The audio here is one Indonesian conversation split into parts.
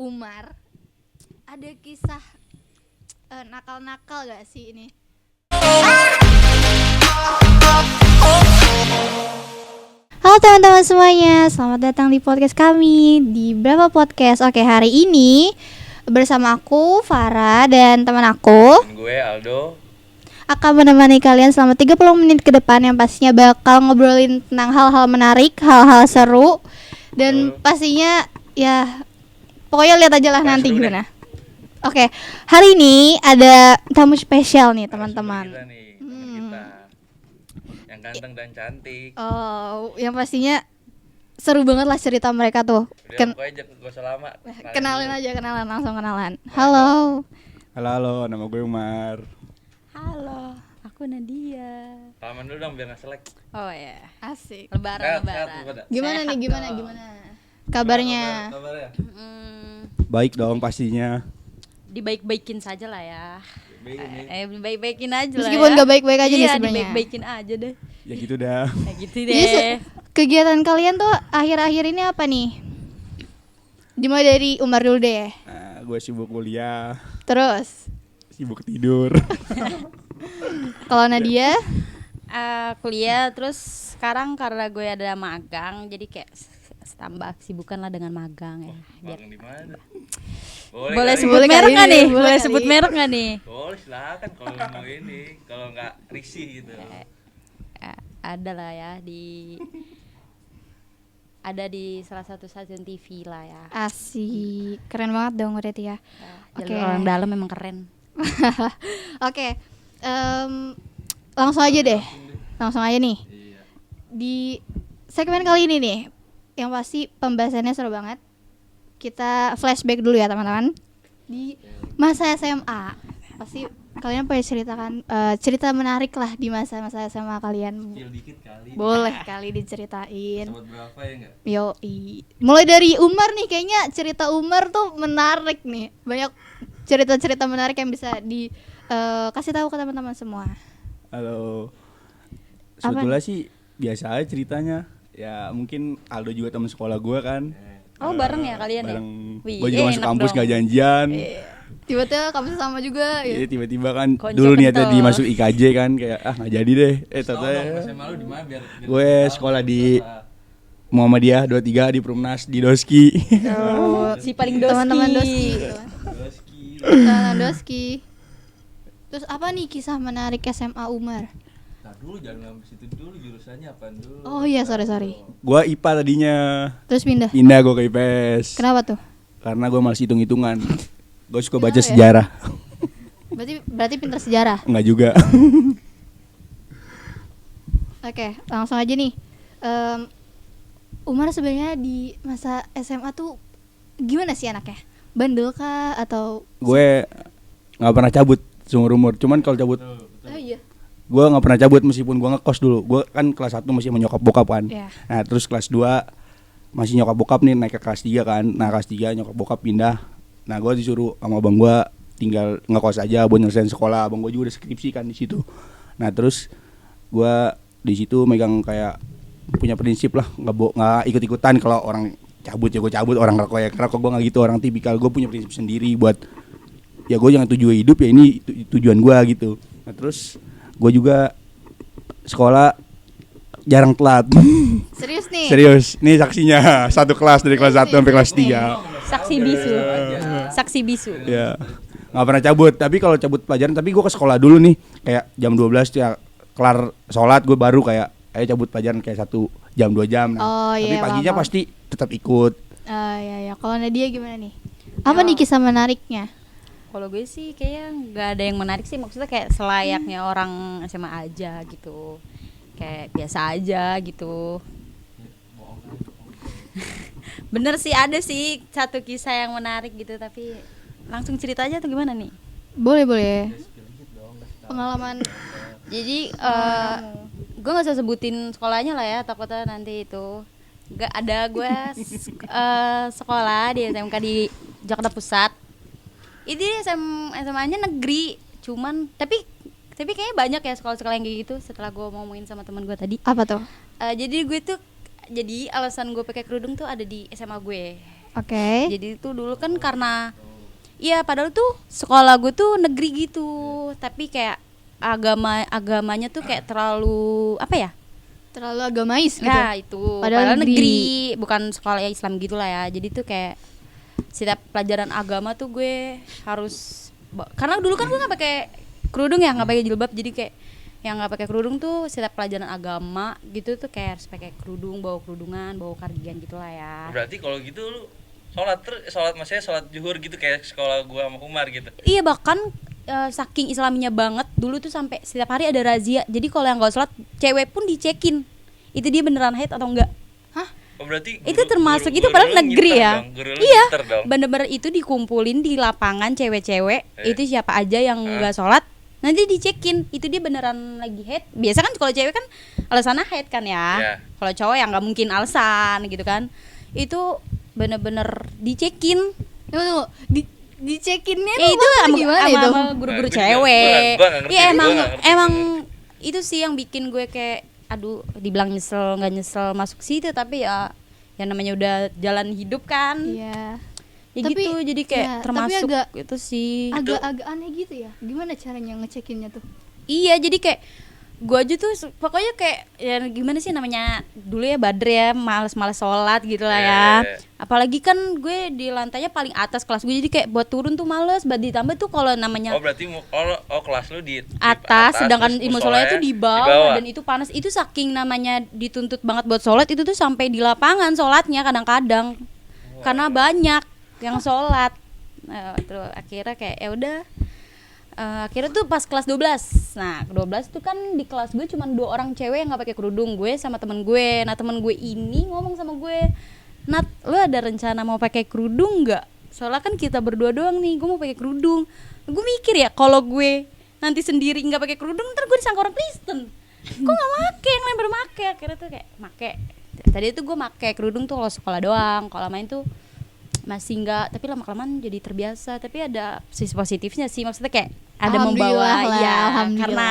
Umar, ada kisah nakal-nakal gak sih ini? Halo teman-teman semuanya, selamat datang di podcast kami di Berapa Podcast. Oke, hari ini bersama aku Farah dan teman aku Dan gue Aldo akan menemani kalian selama 30 menit ke depan yang pastinya bakal ngobrolin tentang hal-hal menarik, hal-hal seru dan pastinya ya pokoknya lihat aja lah nanti gimana. Oke, hari ini ada tamu spesial nih teman-teman. kita nih, teman kita yang ganteng dan cantik. Oh, yang pastinya seru banget lah cerita mereka tuh. Udah pokoknya gak usah lama. Kenalan langsung kenalan. Halo. Halo, nama gue Umar. Halo, aku Nadia. Salaman dulu dong biar gak selek. Oh ya, Asik. lebaran. Gimana Sehat nih? Gimana? dong. Gimana? Kabarnya? Kabarnya? Baik dong pastinya. Dibaik-baikin saja lah ya. Dibaik-baikin aja Meskipun lah ya. gak baik-baik aja nih Iya, sebenarnya. dibaik-baikin aja deh. Ya gitu dah. Kayak gitu Jadi deh. kegiatan kalian tuh akhir-akhir ini apa nih? Dimulai dari Umar dulu deh. Nah, gue sibuk kuliah, Terus sibuk tidur. kalau Nadia, Kuliah terus sekarang karena gue ada magang jadi kayak tambah kesibukan lah dengan magang ya. Biar Magang di mana? boleh kali. sebut Boleh merek kali nggak nih, nih? boleh Boleh kali. sebut merek nggak nih? Boleh silakan kalau mau ini, kalau nggak risih gitu. Ada lah ya ada di salah satu stasiun TV lah ya. asik, keren banget dong berarti ya. Oke. Jalur orang dalam memang keren. Oke, langsung aja deh, langsung aja nih. Iya. Di segmen kali ini nih, yang pasti pembahasannya seru banget. Kita flashback dulu ya teman-teman. Di masa SMA, pasti kalian pengen ceritakan cerita menarik lah di masa-masa SMA kalian. Kecil dikit kali. Boleh kali diceritain. Sobat berapa ya enggak? Yoi. Mulai dari Umar nih, kayaknya cerita Umar tuh menarik nih. Banyak cerita-cerita menarik yang bisa di kasih tahu ke teman-teman semua. Halo. Apa Sebetulnya sih biasa aja ceritanya. Ya mungkin Aldo juga teman sekolah gue kan. Oh bareng ya kalian Bareng. ya? Wih, Gue juga masuk enak kampus dong. gak janjian. Tiba-tiba kamu sama juga Jadi ya. tiba-tiba kan Konco dulu niatnya kental. dimasuk IKJ kan kayak nggak jadi deh. Ternyata SMA lu di mana biar gue sekolah di Muhammadiyah 23 di Perumnas di Doski. Oh, Si paling doski. teman-teman Doski. Doski. Teman-teman Doski. Terus apa nih kisah menarik SMA Umar? Nah dulu jangan ngambil situ dulu, jurusannya apaan dulu? Oh iya, sorry. Gue IPA tadinya. Terus pindah. Pindah gue ke IPS. Kenapa tuh? Karena gue masih hitung-hitungan. Gue suka baca Kenapa ya? sejarah. Berarti pintar sejarah. Enggak juga. Oke, langsung aja nih. Umar sebenarnya di masa SMA tuh gimana sih anaknya? Bandel kah atau Gue nggak pernah cabut seumur umur. Cuman kalau cabut, Oh iya. gue nggak pernah cabut meskipun gue ngekos dulu. Gue kan kelas 1 masih menyokap bokap kan. Iya. Nah terus kelas 2 masih nyokap bokap nih naik ke kelas 3 kan. Nah kelas 3 nyokap bokap pindah. Nah gue disuruh sama abang gue tinggal ngekos aja buat nyelesain sekolah. Abang gue juga udah skripsi kan di situ. Nah terus gue di situ megang kayak punya prinsip lah, nggak ikut-ikutan kalau orang cabut ya gue cabut, orang ngerokok ya ngerokok. Gue nggak gitu, orang tipikal. Gue punya prinsip sendiri buat ya gue jangan tujuan hidup ya ini tujuan gue gitu. Nah terus gue juga sekolah jarang telat. Serius nih? Serius, nih saksinya satu kelas dari kelas 1 sampai kelas 3. Saksi bisu. Saksi bisu. Ya, nggak pernah cabut. Tapi kalau cabut pelajaran, tapi gue ke sekolah dulu nih, kayak jam 12 ya kelar sholat gue baru kayak ayo cabut pelajaran kayak 1 jam 2 jam. Nah, Oh, tapi iya, paginya paham. pasti tetap ikut. Ya. Kalau Nadia gimana nih? Apa nih kisah menariknya? Kalau gue sih kayaknya nggak ada yang menarik sih, maksudnya kayak selayaknya orang SMA aja gitu, kayak biasa aja gitu. Bener sih, ada sih satu kisah yang menarik gitu, tapi langsung cerita aja atau gimana nih? Boleh. Pengalaman. Jadi gue nggak usah sebutin sekolahnya lah ya, takutnya nanti itu nggak ada. Gue sekolah di SMK di Jakarta Pusat. Ini SMA-nya negeri, cuman tapi kayaknya banyak ya sekolah-sekolah yang kayak gitu. Setelah gue ngomongin sama teman gue tadi, Apa tuh? jadi gue tuh, jadi alasan gue pakai kerudung tuh ada di SMA gue. Oke. Jadi itu dulu kan karena iya padahal tuh sekolah gue tuh negeri gitu, tapi kayak agamanya tuh kayak terlalu apa ya? Terlalu agamais gitu. Nah itu Padahal padahal negeri. negeri bukan sekolah Islam gitulah ya. Jadi tuh kayak setiap pelajaran agama tuh gue harus karena dulu kan gue nggak pakai kerudung ya, nggak pakai jilbab, jadi kayak yang nggak pakai kerudung tuh setiap pelajaran agama gitu tuh kayak harus pakai kerudung, bawa kerudungan, bawa kardigan gitulah ya. Berarti kalau gitu lu sholat maksudnya sholat zuhur gitu kayak sekolah gua sama Umar gitu. Iya bahkan saking islaminya banget dulu tuh sampai setiap hari ada razia. Jadi kalau yang nggak sholat cewek pun dicekin itu dia beneran haid atau enggak. Oh, berarti Itu termasuk itu padahal lu negeri ngiter ya. dong, guru lu Iya. ngiter dong. Bener-bener itu dikumpulin di lapangan cewek-cewek. Itu siapa aja yang nggak sholat nanti dicekin itu dia beneran lagi haid. Biasa kan kalau cewek kan alasannya haid kan ya. Iya. Kalau cowok ya nggak mungkin alasan gitu kan. Itu bener-bener dicekin. Tunggu, dicekinnya Ya itu maksudnya gimana itu? sama guru-guru Nah, gua juga- cewek. gua nggak ngerti, Iya gua emang nggak ngerti. emang itu sih yang bikin gue kayak aduh dibilang nyesel nggak nyesel masuk situ, tapi ya yang namanya udah jalan hidup kan. Iya. Ya Tapi- gitu jadi kayak ya, tapi termasuk agak- itu sih. Agak-agak aneh gitu ya. Gimana caranya ngecekinnya tuh? Iya jadi kayak gue aja tuh pokoknya kayak ya gimana sih namanya dulu ya Badr ya males-males sholat gitu lah ya. Apalagi kan gue di lantainya paling atas kelas gue, jadi kayak buat turun tuh males. Ditambah tuh kalau namanya Oh berarti kelas lu di atas, sedangkan terus musolanya tuh di bawah dan itu panas. Itu saking namanya dituntut banget buat sholat itu tuh sampai di lapangan sholatnya kadang-kadang karena banyak yang sholat. Terus akhirnya kayak ya udah. Akhirnya tuh pas kelas 12. Nah, 12 tuh kan di kelas gue cuma 2 orang cewek yang nggak pakai kerudung, gue sama temen gue. Nah, temen gue ini ngomong sama gue, "Nat, lu ada rencana mau pakai kerudung nggak? Soalnya kan kita berdua doang nih, gue mau pakai kerudung." Gue mikir ya, kalau gue nanti sendiri nggak pakai kerudung, ntar gue disangka orang Kristen. Kok nggak make, yang lain baru make. Akhirnya tuh kayak make. Tadi tuh gue make kerudung tuh kalau sekolah doang, kalau main tuh masih enggak, tapi lama-kelamaan jadi terbiasa. Tapi ada sisi positifnya sih, maksudnya kayak ada membawa Alhamdulillah lah, ya alhamdulillah. karena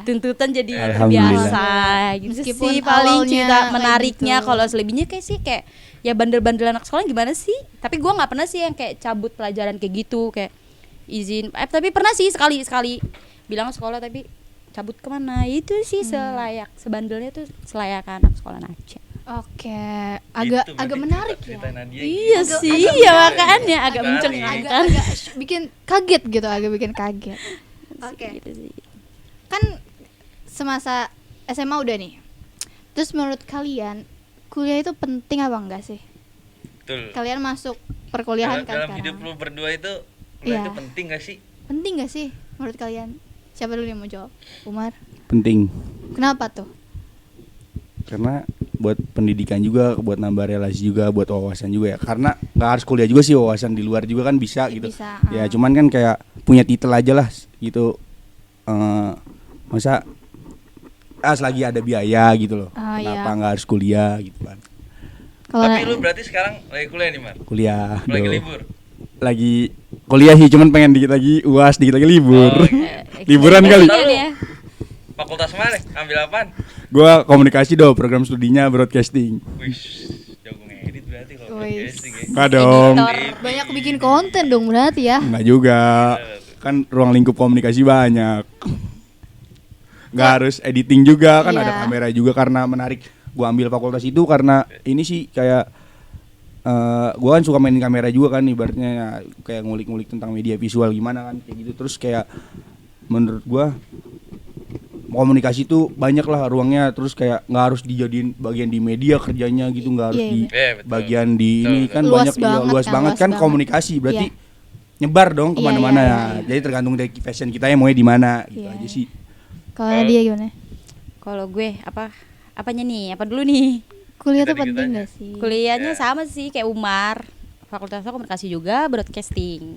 tuntutan jadi Alhamdulillah. terbiasa gitu Meskipun sih paling awalnya cerita kayak menariknya. gitu. Kalau selebihnya kayak sih kayak ya bandel-bandel anak sekolah gimana sih, tapi gua nggak pernah sih yang kayak cabut pelajaran kayak gitu, kayak izin tapi pernah sih sekali bilang sekolah tapi cabut kemana. Itu sih sebandelnya tuh selayak anak sekolah aja. Oke, agak Gitu, agak berarti menarik cerita ya. Nadia Iya gitu. sih, agak iya menarik. makanya agak Menarik. mencengangkan. Agak bikin kaget gitu, agak bikin kaget. Oke. Gitu sih. Kan semasa SMA udah nih. Terus menurut kalian kuliah itu penting apa enggak sih? Betul. Kalian masuk perkuliahan kan Dalam sekarang. hidup lu berdua itu kuliah Iya. itu penting gak sih? Penting gak sih menurut kalian? Siapa dulu yang mau jawab? Umar. Penting. Kenapa tuh? Karena buat pendidikan juga, buat nambah relasi juga, buat wawasan juga ya. Karena nggak harus kuliah juga sih, wawasan di luar juga kan bisa gitu. Bisa, Ya cuman kan kayak punya titel aja lah gitu. Masa selagi ada biaya gitu loh. Oh, Kenapa iya. nggak harus kuliah gitu kan? Kalau Tapi lu berarti sekarang lagi kuliah nih, Mar? Kuliah. Lagi Bro. libur? Lagi kuliah sih, cuman pengen dikit lagi UAS, dikit lagi libur. Oh, iya. Liburan kali. Iya nih ya. Fakultas mana? Ambil apaan? Gua komunikasi dong, program studinya broadcasting. Wih, jago ngedit berarti kalau Wih. broadcasting ya. Enggak dong. banyak bikin konten dong berarti ya. Enggak juga. Kan ruang lingkup komunikasi banyak. Nggak harus editing juga kan, Iya. ada kamera juga. Karena menarik gua ambil fakultas itu karena ini sih kayak gua kan suka main kamera juga kan, ibaratnya ya, kayak ngulik-ngulik tentang media visual gimana kan kayak gitu. Terus kayak menurut gua komunikasi itu banyak lah ruangnya, terus kayak nggak harus dijadiin bagian di media kerjanya gitu, nggak harus Iya, di iya. Betul. bagian di Betul, ini betul. kan Luas banyak, iya, banget luas kan, banget luas kan banget. komunikasi berarti Iya. nyebar dong Iya, kemana-mana iya, ya. iya. Jadi tergantung dari passion kita ya maunya di mana gitu Iya. aja sih. Kalau dia gimana? Kalau gue apanya nih? Apa dulu nih? Kuliah tuh Kita penting dikit gak sih? Kuliahnya Ya. sama sih kayak Umar. Fakultasnya komunikasi juga, broadcasting.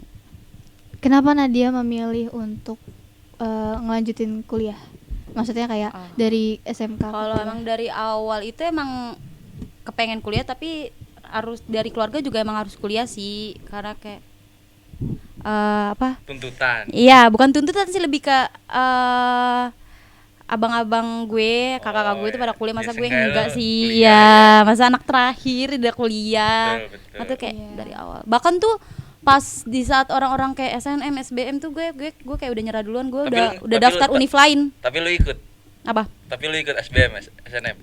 Kenapa Nadia memilih untuk ngelanjutin kuliah? Maksudnya kayak Oh. dari SMK. ke Kalau kuliah. emang dari awal itu emang kepengen kuliah, tapi harus dari keluarga juga emang harus kuliah sih, karena kayak apa? Tuntutan. Iya, bukan tuntutan sih, lebih ke abang-abang gue, kakak-kakak gue itu pada kuliah, masa biasa gue kayak enggak lo sih. kuliah Ya, masa anak terakhir udah kuliah. Betul. Atau kayak Iya. dari awal. Bahkan tuh pas di saat orang-orang kayak SNM, SBM tuh gue kayak udah nyerah duluan, gue udah Tapi daftar lu- univ lain. Tapi lu ikut. Apa? Tapi lu ikut SBM SNM.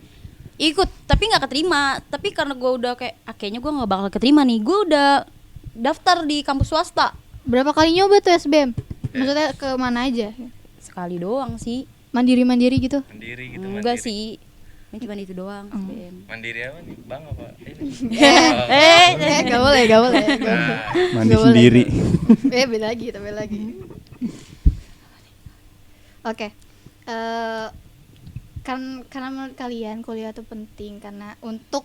Ikut, tapi nggak keterima. Tapi karena gue udah kayak kayaknya gue nggak bakal keterima nih, gue udah daftar di kampus swasta. Berapa kali nyoba tuh SBM? Maksudnya ke mana aja? Sekali doang sih. Mandiri gitu. Mandiri gitu. Enggak mandiri. sih. Ini cuma itu doang SBM. Mandiri apa nih? Bang apa? Ini. Gak boleh, gak boleh. Nah, Mandi Nggak boleh. sendiri. Beda lagi, tapi lagi. Oke. Karena menurut kalian kuliah itu penting karena untuk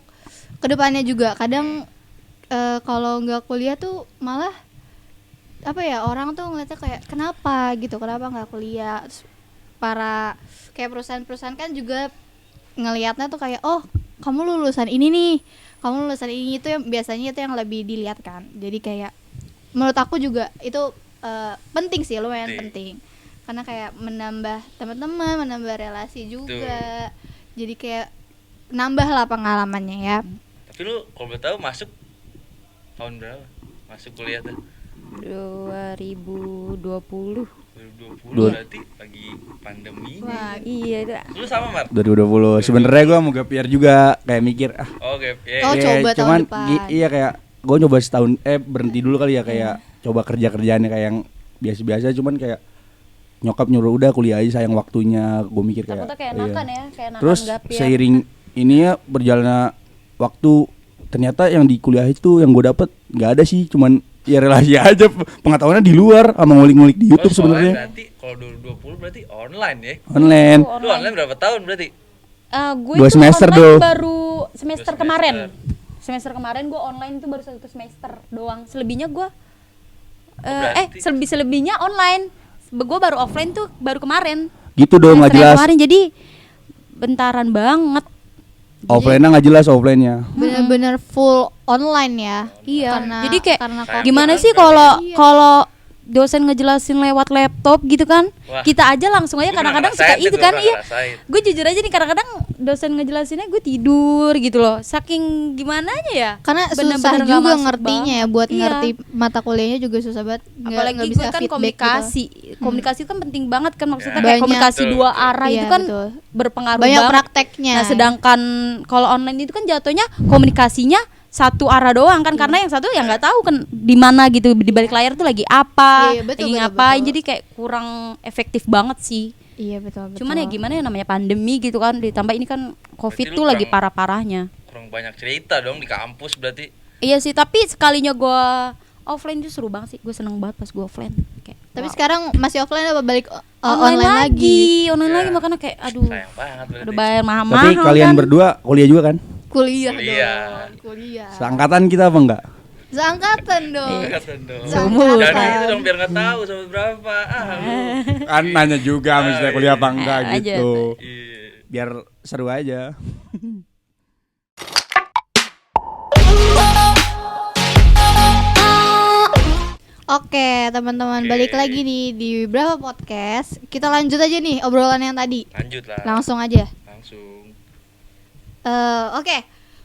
kedepannya juga kadang kalau nggak kuliah tuh malah apa ya, orang tuh ngeliatnya kayak kenapa nggak kuliah. Terus para kayak perusahaan-perusahaan kan juga ngelihatnya tuh kayak oh kamu lulusan ini nih, kamu lulusan ini, itu yang biasanya itu yang lebih dilihat kan. Jadi kayak menurut aku juga itu penting sih, lumayan penting karena kayak menambah teman-teman, menambah relasi juga. Jadi kayak nambah lah pengalamannya ya. tapi lu kalau boleh tahu masuk tahun berapa? Masuk kuliah tuh 2020. 2020 berarti lagi pandemi. Wah, iya itu. Lu sama Mar? 2020. Sebenarnya gue mau gap year juga, kayak mikir Oh, gap year. Oh, coba tahun cuman depan. iya kayak gue coba setahun berhenti dulu kali ya, kayak coba kerjaannya kayak yang biasa-biasa, cuman kayak nyokap nyuruh udah kuliah aja, sayang waktunya. Gue mikir kayak Takutnya kayak iya. enakan ya, kayak enakan Terus gap year. seiring ini ya berjalannya waktu, ternyata yang di kuliah itu yang gue dapet nggak ada sih, cuman ya relasi aja, pengetahuannya di luar sama ngulik-ngulik di YouTube soalnya sebenarnya. berarti kalau 2020 berarti online ya. Online. Lu online berapa tahun berarti? Gue 2 tuh semester online dong. baru semester 2 kemarin. semester. Semester kemarin gue online tuh baru 1 semester doang. Selebihnya gue berarti- selebihnya online. Gue baru offline tuh baru kemarin. Gitu dong, nggak Semester yang jelas. Kemarin, jadi bentaran banget. Offline-nya nggak jelas, offline-nya. Bener-bener full online ya. Iya. Karena, Jadi kayak karena Sayang gimana banget sih berarti. kalau dosen ngejelasin lewat laptop gitu kan, Wah. kita aja langsung aja Gua kadang-kadang pernah suka ngerasain itu tuh, kan. gua Iya, pernah ngerasain. gue jujur aja nih kadang-kadang dosen ngejelasinnya gue tidur gitu loh, saking gimana aja ya, karena bener-bener susah nggak juga masuk ngertinya banget. ya, buat Iya. ngerti mata kuliahnya juga susah banget. Apalagi nggak gue bisa kan feedback komunikasi gitu. komunikasi itu kan penting banget kan, maksudnya Banyak. kayak komunikasi Betul, dua betul. arah Iya, itu kan betul. berpengaruh Banyak banget. prakteknya. Nah sedangkan kalau online itu kan jatuhnya komunikasinya satu arah doang kan, karena yang satu ya nggak tahu kan di mana gitu, di balik layar tuh lagi apa, Iya, betul, lagi betul, ngapain, betul. jadi kayak kurang efektif banget sih. Iya betul. Cuman ya gimana ya, namanya pandemi gitu kan, ditambah ini kan covid Berarti tuh lu lagi kurang- parah-parahnya. Kurang banyak cerita dong di kampus berarti. Iya sih, tapi sekalinya gue offline tuh seru banget sih, gue seneng banget pas gue offline. Kayak, Tapi wow. sekarang masih offline apa balik online lagi, online Iya. lagi, makanya kayak aduh, Sayang banget berarti. udah bayar mahal-mahal. Tapi kalian kan. berdua kuliah juga kan? Kuliah Kuliah. dong. Kuliah. Seangkatan kita apa enggak? Seangkatan dong. Angkatan dong. Seangkatan. Jangan gitu dong biar nggak tahu sama berapa. Lu. Kan nanya juga maksudnya kuliah apa enggak Aja. gitu. Iya. Biar seru aja. Oke, teman-teman, Oke. balik lagi nih di berapa podcast. Kita lanjut aja nih obrolan yang tadi. Lanjut lah. Langsung aja. Langsung. Oke,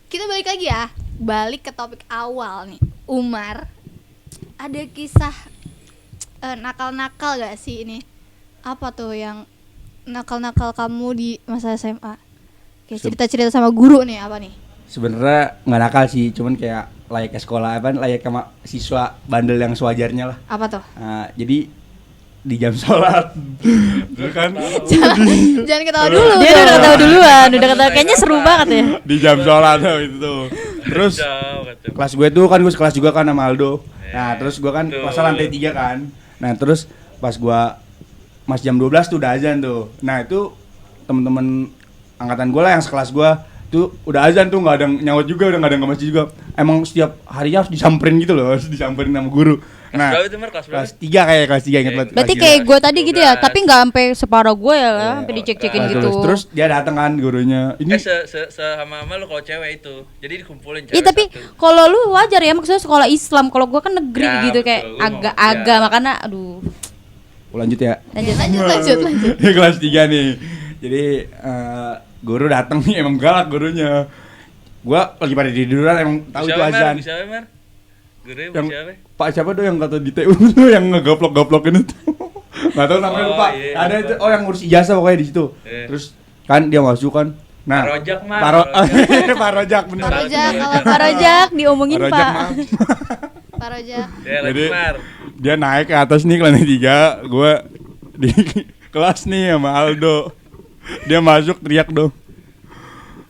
kita balik lagi ya. Balik ke topik awal nih. Umar, ada kisah nakal-nakal gak sih ini? Apa tuh yang nakal-nakal kamu di masa SMA? Kayak cerita-cerita sama guru nih, apa nih? Sebenarnya nggak nakal sih, cuman kayak layaknya sekolah, apa layak sama siswa bandel yang sewajarnya lah. Apa tuh? Nah, jadi di jam sholat dulu kan Jangan ketawa dulu. Dia udah ketawa duluan, udah ketawa, kayaknya seru banget ya. di jam sholat itu. Terus Jauh, kata. kelas gue tuh kan gue sekelas juga kan sama Aldo. Nah, terus gue kan Betul. kelas lantai 3 kan. Nah, terus pas gue mas jam 12 tuh udah azan tuh. Nah, itu temen-temen angkatan gue lah yang sekelas gue tuh udah azan tuh, nggak ada yang nyaut juga, udah nggak ada yang ke masjid juga. Emang setiap harinya harus disamperin gitu loh, harus disamperin sama guru. Kelas berapa itu, Mar? Kelas berapa? Kelas 3 kayak kelas 3 ingat banget. Berarti kelas kayak tiga. gue tadi gitu ya, 12. tapi nggak sampai separah gue ya lah, sampai dicek-cekin Kelas gitu. 12. Terus dia datang kan gurunya. Ini Sama lu kalau cewek itu. Jadi dikumpulin cewek Iya tapi satu. kalau lu wajar ya, maksudnya sekolah Islam. Kalau gue kan negeri Ya, gitu, betul. kayak Lu mau- agak-agak, ya. makanya aduh. lanjut ya. Lanjut. Lanjut. Kelas 3 nih. Jadi guru datang nih emang galak gurunya. Gua lagi pada tiduran emang tahu itu azan. Siapa, Mar? Gurunya Yang siapa? Pak siapa tuh yang kata di TU tuh yang ngegaplok-gaplokin itu. Enggak tahu namanya lupa. Iya, Ada lupa. itu yang ngurus ijazah pokoknya di situ. Iya. Terus kan dia masuk kan. Nah, Pak Rojak, Mar. Pak Rojak bener. Pak Rojak, kalau Pak Rojak diomongin Pak Rojak, Pak. maaf. Pak Rojak. Ya, lagi Jadi Mar. dia naik ke atas nih ke lantai 3, gue di kelas nih sama Aldo. Dia masuk teriak dong.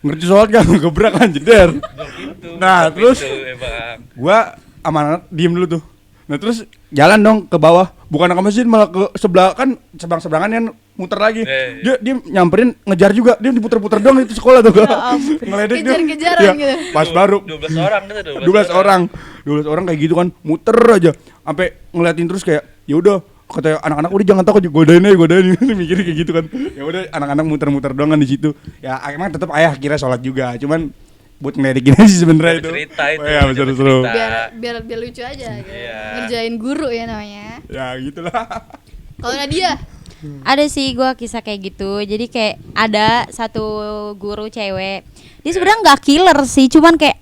Ngerti soal gak? Gebrak kan jeder. Gitu. Nah, terus emang. gue sama anak diem dulu tuh. Nah terus jalan dong ke bawah. Bukan ke mesin malah ke sebelah kan seberang-seberangan yang muter lagi. Dia nyamperin ngejar juga. Dia diputer-puter dong itu sekolah tuh gak. Ngeledek dia. Kejar-kejaran Iya, gitu. pas baru 12 orang gitu 12 orang kayak gitu kan muter aja sampai ngeliatin terus kayak ya udah kata anak-anak udah jangan takut godain mikirnya kayak gitu kan ya udah anak-anak muter-muter doang kan di situ ya emang tetap ayah kira sholat juga cuman buat ngeledekin aja sih sebenarnya itu cerita itu. oh, ya seru-seru Biar lucu aja gitu. Iya. Ngerjain guru ya namanya. ya gitulah Kalau Nadia, Ada sih gue kisah kayak gitu. Jadi kayak ada satu guru cewek. Dia sebenarnya nggak killer sih, cuman kayak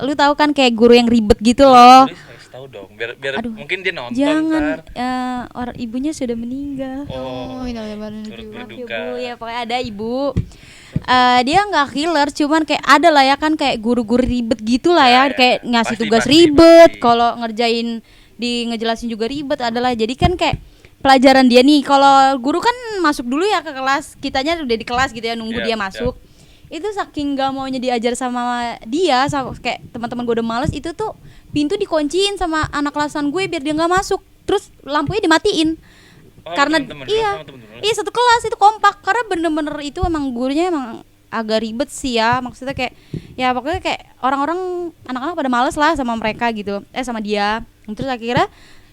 lu tahu kan kayak guru yang ribet gitu loh. Harus tahu dong biar Aduh, mungkin dia nonton Jangan, ntar. orang ibunya sudah meninggal. Oh, ini lebar turut juga. Maaf ya, berduka. Bu, ya pokoknya ada ibu. Dia nggak killer, cuman kayak ada lah ya kan kayak guru-guru ribet gitu lah ya, Ya, kayak ngasih pasti, tugas pasti, ribet, pasti. kalau ngerjain ngejelasin juga ribet adalah. Jadi kan kayak pelajaran dia nih, kalau guru kan masuk dulu ya ke kelas, kitanya udah di kelas gitu ya nunggu Ya, dia masuk. Itu saking gak maunya diajar sama dia, sama kayak teman-teman gue udah males, itu tuh pintu dikunciin sama anak kelasan gue biar dia nggak masuk, terus lampunya dimatiin. Oh, Karena temen-temen, iya sama temen-temen. iya satu kelas itu kompak, karena bener-bener itu emang gurunya emang agak ribet sih ya, maksudnya kayak ya pokoknya kayak orang-orang anak-anak pada males lah sama mereka gitu, sama dia. Terus akhirnya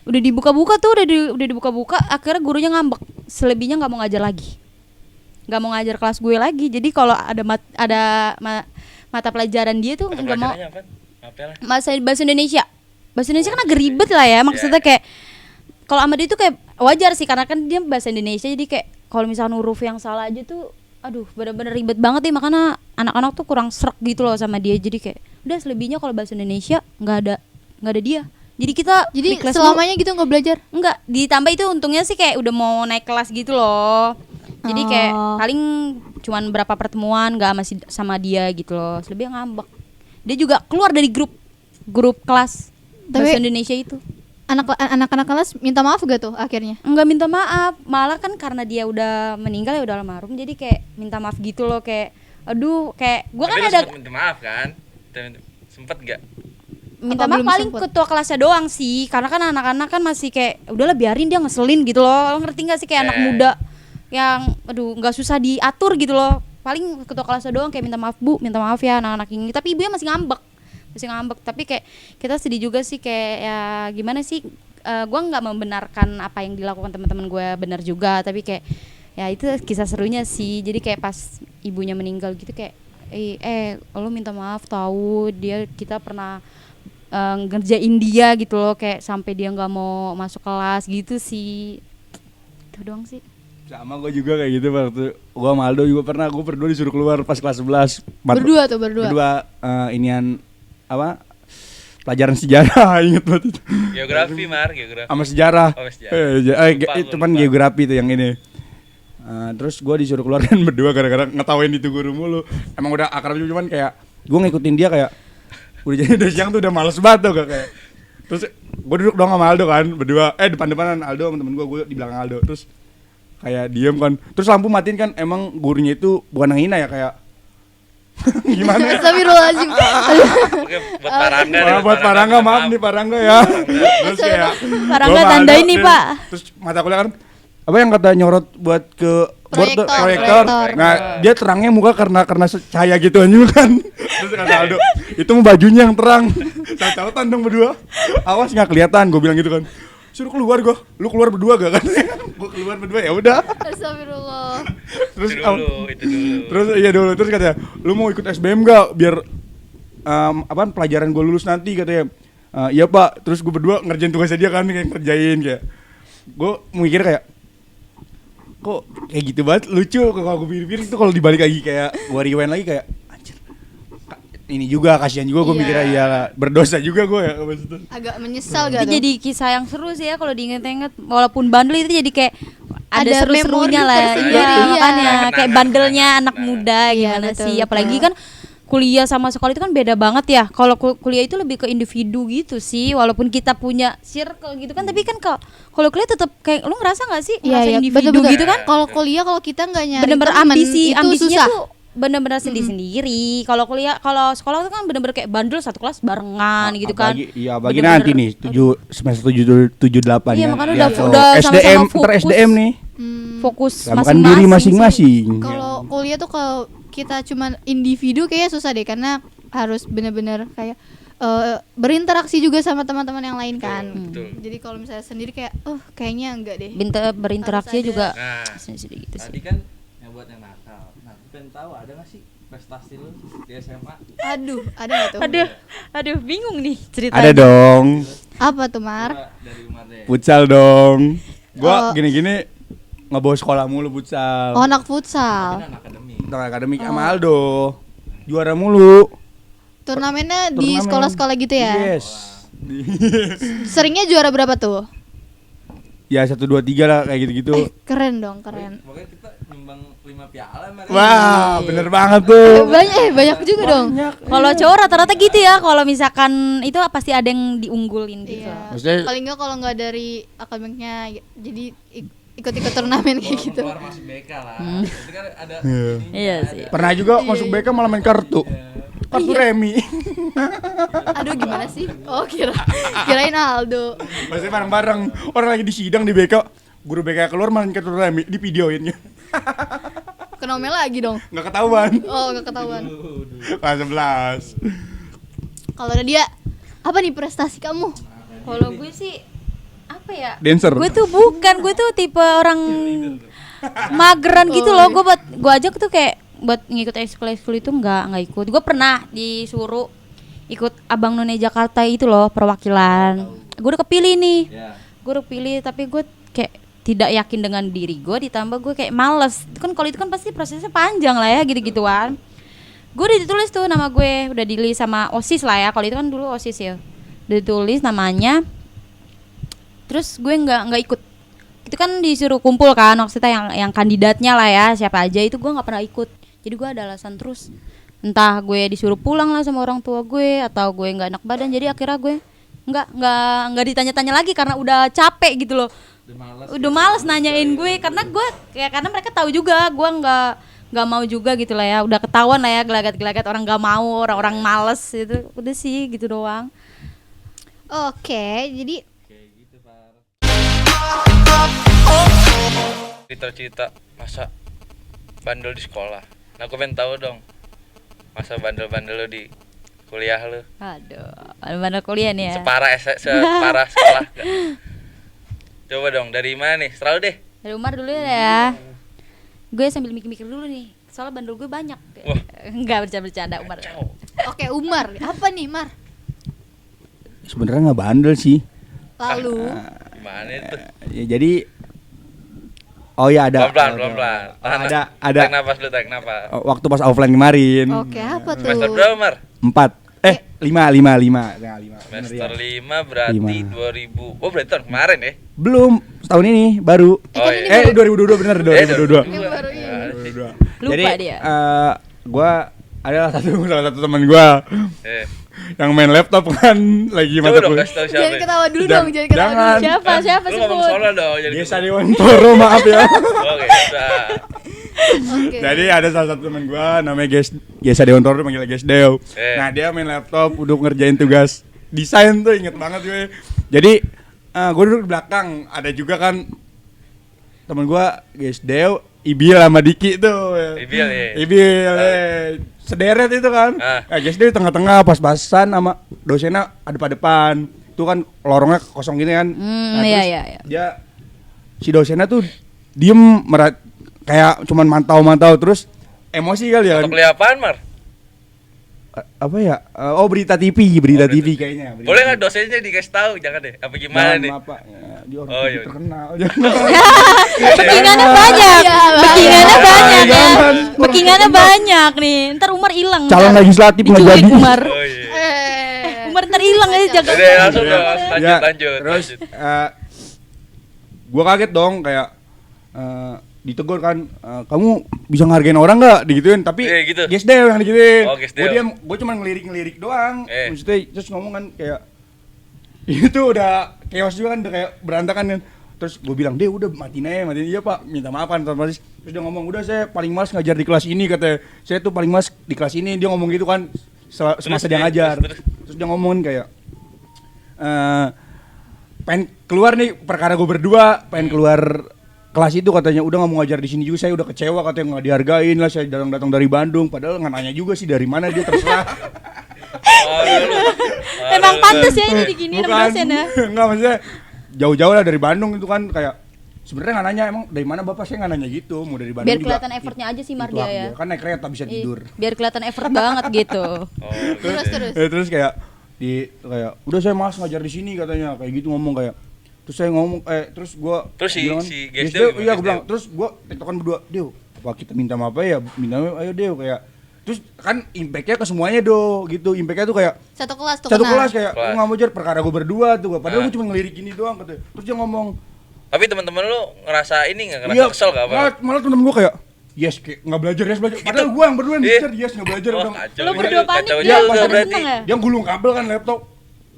udah dibuka-buka tuh, udah dibuka-buka, akhirnya gurunya ngambek, selebihnya nggak mau ngajar lagi, nggak mau ngajar kelas gue lagi. Jadi kalau ada mata pelajaran dia tuh Mata nggak mau pelajarannya apaan? Apalah? bahasa Indonesia kan agak ribet lah ya, maksudnya kayak kalau sama dia tuh kayak wajar sih karena kan dia bahasa Indonesia, jadi kayak kalau misalnya huruf yang salah aja tuh aduh bener-bener ribet banget ya, makanya anak-anak tuh kurang srek gitu loh sama dia. Jadi kayak udah selebihnya kalau bahasa Indonesia nggak ada dia. Jadi kita Jadi di kelas selamanya gitu nggak belajar? enggak, ditambah itu untungnya sih kayak udah mau naik kelas gitu loh. Jadi kayak Oh. paling cuman berapa pertemuan nggak masih sama dia gitu loh. Selebihnya ngambek. Dia juga keluar dari grup kelas bahasa Tapi- Indonesia itu. Anak-anak kelas minta maaf gak tuh akhirnya? Enggak minta maaf, malah kan karena dia udah meninggal ya udah almarhum, jadi kayak minta maaf gitu loh, kayak aduh kayak gua Tapi kan lu ada sempet minta maaf kan? Sempet gak? minta Apa maaf belum paling sempet? ketua kelasnya doang sih, karena kan anak-anak kan masih kayak udahlah biarin dia ngeselin gitu loh. Lo ngerti gak sih kayak anak muda yang aduh nggak susah diatur gitu loh. Paling ketua kelasnya doang kayak minta maaf Bu, minta maaf ya anak-anak ini, tapi ibunya masih ngambek. Tapi kayak kita sedih juga sih, kayak ya gimana sih, gue nggak membenarkan apa yang dilakukan teman-teman gue benar juga, tapi kayak ya itu kisah serunya sih. Jadi kayak pas ibunya meninggal gitu kayak lo minta maaf tahu kita pernah ngerjain dia gitu loh, kayak sampai dia nggak mau masuk kelas gitu sih. Itu doang sih. sama gue juga kayak gitu waktu gue sama Aldo juga pernah gue berdua disuruh keluar pas kelas 11 berdua inian apa pelajaran sejarah inget banget itu Geografi, Mar, geografi. sama sejarah. Oh, sejarah. Lupa, Itu lupa. kan geografi itu yang ini. Terus gue disuruh keluar kan berdua gara-gara ngetawain itu guru mulu. Emang udah akrab juga, cuman kayak gue ngikutin dia kayak udah siang tuh udah males banget tuh kayak. Terus gue duduk dong sama Aldo kan berdua, depan-depanan Aldo sama temen gue di belakang Aldo. Terus kayak diem kan. Terus lampu matiin kan, emang gurunya itu bukan yang hina ya kayak gimana? Astagfirullahaladzim. Oke, buat Parangga nih, Buat Parangga, maaf nih Parangga ya. Terus kayak Parangga gua sama tandain Aldo, nih, Pak. Terus mata kuliah kan apa yang kata nyorot buat ke board tuh, Proyektor. Nah, dia terangnya muka karena cahaya gituan juga kan. Terus kata Aldo, itu mah bajunya yang terang. Cautan dong berdua. Awas nggak kelihatan, gue bilang gitu kan. Suruh keluar gue, lu keluar berdua gak kan? Gue keluar berdua ya udah. Astagfirullah. Terus itu dulu. Terus iya dulu, terus katanya, lu mau ikut SBM gak biar apaan pelajaran gue lulus nanti katanya. Iya Pak, terus gue berdua ngerjain tugasnya dia kan, kayak ngerjain kayak. Gue mikir kayak kok kayak gitu banget, lucu kalau gue pikir-pikir itu, kalau dibalik lagi kayak gue rewind lagi kayak anjir. Ini juga kasihan juga gue Iya. mikirnya, ya berdosa juga gue ya maksudnya. Agak menyesal Itu gak tuh? jadi kisah yang seru sih ya kalau diinget-inget, walaupun bandel itu jadi kayak ada Ada seru-serunya memori lah. tersendiri, Iya, iya. makanya kayak Kenangan, bandelnya kenangan, anak kenangan. muda Iya, gimana betul, sih. betul. Apalagi kan kuliah sama sekolah itu kan beda banget ya. Kalau kuliah itu lebih ke individu gitu sih, walaupun kita punya circle gitu kan, tapi kan kalau kuliah tetap kayak lu ngerasa nggak sih ngerasa individu betul-betul. gitu kan? Kalau kuliah kalau kita nggak nyari Bener-bener temen, ambisinya itu susah. tuh bener-bener sendiri-sendiri. Kalau kuliah, kalau sekolah tuh kan bener-bener kayak bandel satu kelas barengan gitu kan. Iya, bagi Bener-bener- nanti nih semester 7 8 Iya, ya. makanya Lihat tuh, udah SDM, sama-sama ntar fokus. SDM nih. Fokus Samakan diri masing-masing. Kalau kuliah tuh kalau kita cuman individu kayaknya susah deh, karena harus benar-benar kayak berinteraksi juga sama teman-teman yang lain kan. Betul. Jadi kalau misalnya sendiri kayak kayaknya enggak deh. berinteraksi Harus ada. juga Nah, sendiri gitu sih. tadi kan yang buat yang nakal. Nah, aku pengen tahu ada nggak sih prestasi lu di SMA? Aduh, ada nggak tuh? Aduh, bingung nih ceritanya. Ada dong. Apa tuh, Mar? Coba dari Umar deh. Futsal dong. Gua Oh. gini-gini ngebawa sekolah mulu futsal. Oh, anak futsal. Kan akademi. Tentang akademik sama Aldo. Juara mulu. Turnamennya di Turnamen. sekolah-sekolah gitu ya? Yes. Seringnya juara berapa tuh? Ya 1 2 3 lah kayak gitu-gitu. Keren dong, keren. Pokoknya kita nyumbang 5 piala Mar. Wah, bener banget tuh. Banyak juga dong. Kalau cowok rata-rata gitu ya, kalau misalkan itu pasti ada yang diunggulin gitu. Iya. Maksudnya- Paling enggak kalau nggak dari akademiknya jadi ikut-ikut turnamen kayak gitu. Keluar masuk BK lah. Itu kan ada Iya sih. Pernah juga masuk BK malah main kartu. Kartu remi. Aduh, gimana sih? Oh, kirain Aldo. Maksudnya bareng-bareng. Orang lagi di sidang di BK, guru BK keluar main kartu remi, di videoinnya. Kena omel lagi dong. Nggak ketahuan. Oh, nggak ketahuan. Kelas 11. Kalau ada dia, apa nih prestasi kamu? Kalau gue sih apa ya? Dancer. Gue tuh tipe orang mageran gitu loh. Gue ajak tuh kayak buat ngikut ekskul itu nggak ikut. Gue pernah disuruh ikut Abang None Jakarta itu loh, perwakilan. Gue udah kepilih nih. Ya. Gue udah pilih, tapi gue kayak tidak yakin dengan diri gue, ditambah gue kayak males. Itu kan kalau itu kan pasti prosesnya panjang lah ya, gitu-gituan. Gue udah ditulis tuh nama gue, udah ditulis sama OSIS lah ya. Kalau itu kan dulu OSIS ya. Udah ditulis namanya. Terus gue nggak ikut. Itu kan disuruh kumpul kan, maksudnya yang kandidatnya lah ya, siapa aja, itu gue nggak pernah ikut. Jadi gue ada alasan terus. Entah gue disuruh pulang lah sama orang tua gue, atau gue nggak enak badan. Jadi akhirnya gue nggak ditanya-tanya lagi karena udah capek gitu loh. Udah males nanyain gue, karena mereka tahu juga gue nggak mau juga gitu lah ya. Udah ketahuan lah ya, gelagat-gelagat orang nggak mau, orang males itu. Udah sih gitu doang. Oke, jadi Cerita-cerita masa bandel di sekolah. Nah, aku pengen tahu dong masa bandel-bandel lu di kuliah lu. Aduh, mana kuliah nih ya? Separah sekolah gak? Coba dong, dari mana nih? Selalu deh. Dari Umar dulu ya. Gue sambil mikir-mikir dulu nih. Soalnya bandel gue banyak. Wah. Enggak bercanda Umar. Kacau. oke, Umar, apa nih, Mar? Sebenarnya nggak bandel sih. Lalu Gimana itu? Ya jadi oh ya ada. Pelan-pelan. Ada. Tarik napas dulu, tarik napas. Waktu pas offline kemarin. oke, apa tuh? Semester berapa, Mar? 4 5 Semester 5 berarti 5. 2000. Oh, berarti tahun kemarin ya? Belum, setahun ini baru. Oh, ini iya. 2022 bener 2022. Yang baru ini. 2022. Lupa Jadi dia. gua adalah salah satu teman gua Eh. yang main laptop kan lagi Coba mata dong kuliah. kasih tahu siapa. Jangan ya? ketawa dulu Jangan- dong, jangan ketawa jangan. dulu. Siapa Lu ngomong sebut? solo dong jadi. Desa Dewantoro, maaf ya. Oke, bisa. Oke. Jadi ada salah satu teman gua namanya Gesa Dewantoro, dia manggilnya Gesdew. Nah, dia main laptop udah ngerjain tugas desain tuh, inget banget gue. Jadi gue duduk di belakang, ada juga kan temen gue Gesdew, Ibil sama Diki tuh. Ibil, ya. Ibil, sederet itu kan. Gesdew di tengah-tengah, pas-pasan sama dosennya ada pada depan. Itu kan lorongnya kosong gini kan. Iya. Dia si dosennya tuh diem kayak cuman mantau-mantau, terus emosi kali ya. Untuk kuliah apaan, Mar? apa ya? Oh berita TV kayaknya. Berita Boleh TV. nggak dosennya dikasih tahu? Jangan deh. Apa gimana nih? Maaf, Pak. Ya, dia orang Oh, iya. terkenal. Backingannya banyak. Backingannya banyak ya. Jangan. Backingannya banyak nih. Ntar Umar hilang. Calon ntar. legislatif nggak Diculik jadi. Umar. Oh iya. Umar ntar hilang ya jaga. Udah langsung dong, lanjut Ya, lanjut. Terus lanjut. gua kaget dong kayak ditegur kan, kamu bisa ngargain orang nggak digituin, tapi Gitu. Gesdeo yang digituin. Oh, Gesdeo. Gue cuma ngelirik doang, Eh. maksudnya terus ngomong kan kayak itu udah chaos juga kan, udah kayak berantakan kan. Terus gue bilang, deh udah matiin iya pak, minta maaf kan otomatis. Terus dia ngomong, udah saya paling males ngajar di kelas ini katanya, saya tuh paling males di kelas ini. Dia ngomong gitu kan semasa dia ngajar. Terus dia ngomongin kayak pengen keluar nih perkara gue berdua, pengen keluar kelas itu katanya, udah nggak mau ngajar di sini juga, saya udah kecewa katanya nggak dihargain lah, saya datang dari Bandung, padahal nggak nanya juga sih dari mana, dia terserah. Emang pantas ya ini diginiin sama dosen ya. Nggak, maksudnya jauh-jauh lah dari Bandung itu kan, kayak sebenarnya nggak nanya emang dari mana bapak, saya nggak nanya gitu, mau dari Bandung Biar juga. kelihatan effortnya aja sih Itu Mardia hak ya. dia. Kan naik kereta bisa tidur. Biar kelihatan effort banget gitu. Terus. Kayak kayak udah saya malas ngajar di sini katanya, kayak gitu ngomong kayak. Terus saya ngomong terus gua Terus bilang, si "Yes, Gesdeo Deo," iya gimana, gua bilang, Gesdeo? terus gua tektokan berdua, "Deo, apa kita minta maaf ya? Minta maaf, ayo Deo," kayak terus kan impact-nya ke semuanya gitu. Impact-nya tuh kayak Satu kelas tuh satu kena. kelas kayak Kelas. lu nggak mau jar perkara gua berdua tuh, padahal Ah. gua cuma ngelirik gini doang katanya. Terus dia ngomong, Tapi teman-teman lu ngerasa ini nggak ngerasa "Iya, kesel gak apa? malah temen gua kayak yes, kayak nggak belajar. Padahal gua yang berdua yang Iya. belajar, yes nggak belajar Wah, udah. kacau Lu juga, berdua panik kacau ya, juga pas berarti. seneng ya? Dia gulung kabel kan laptop.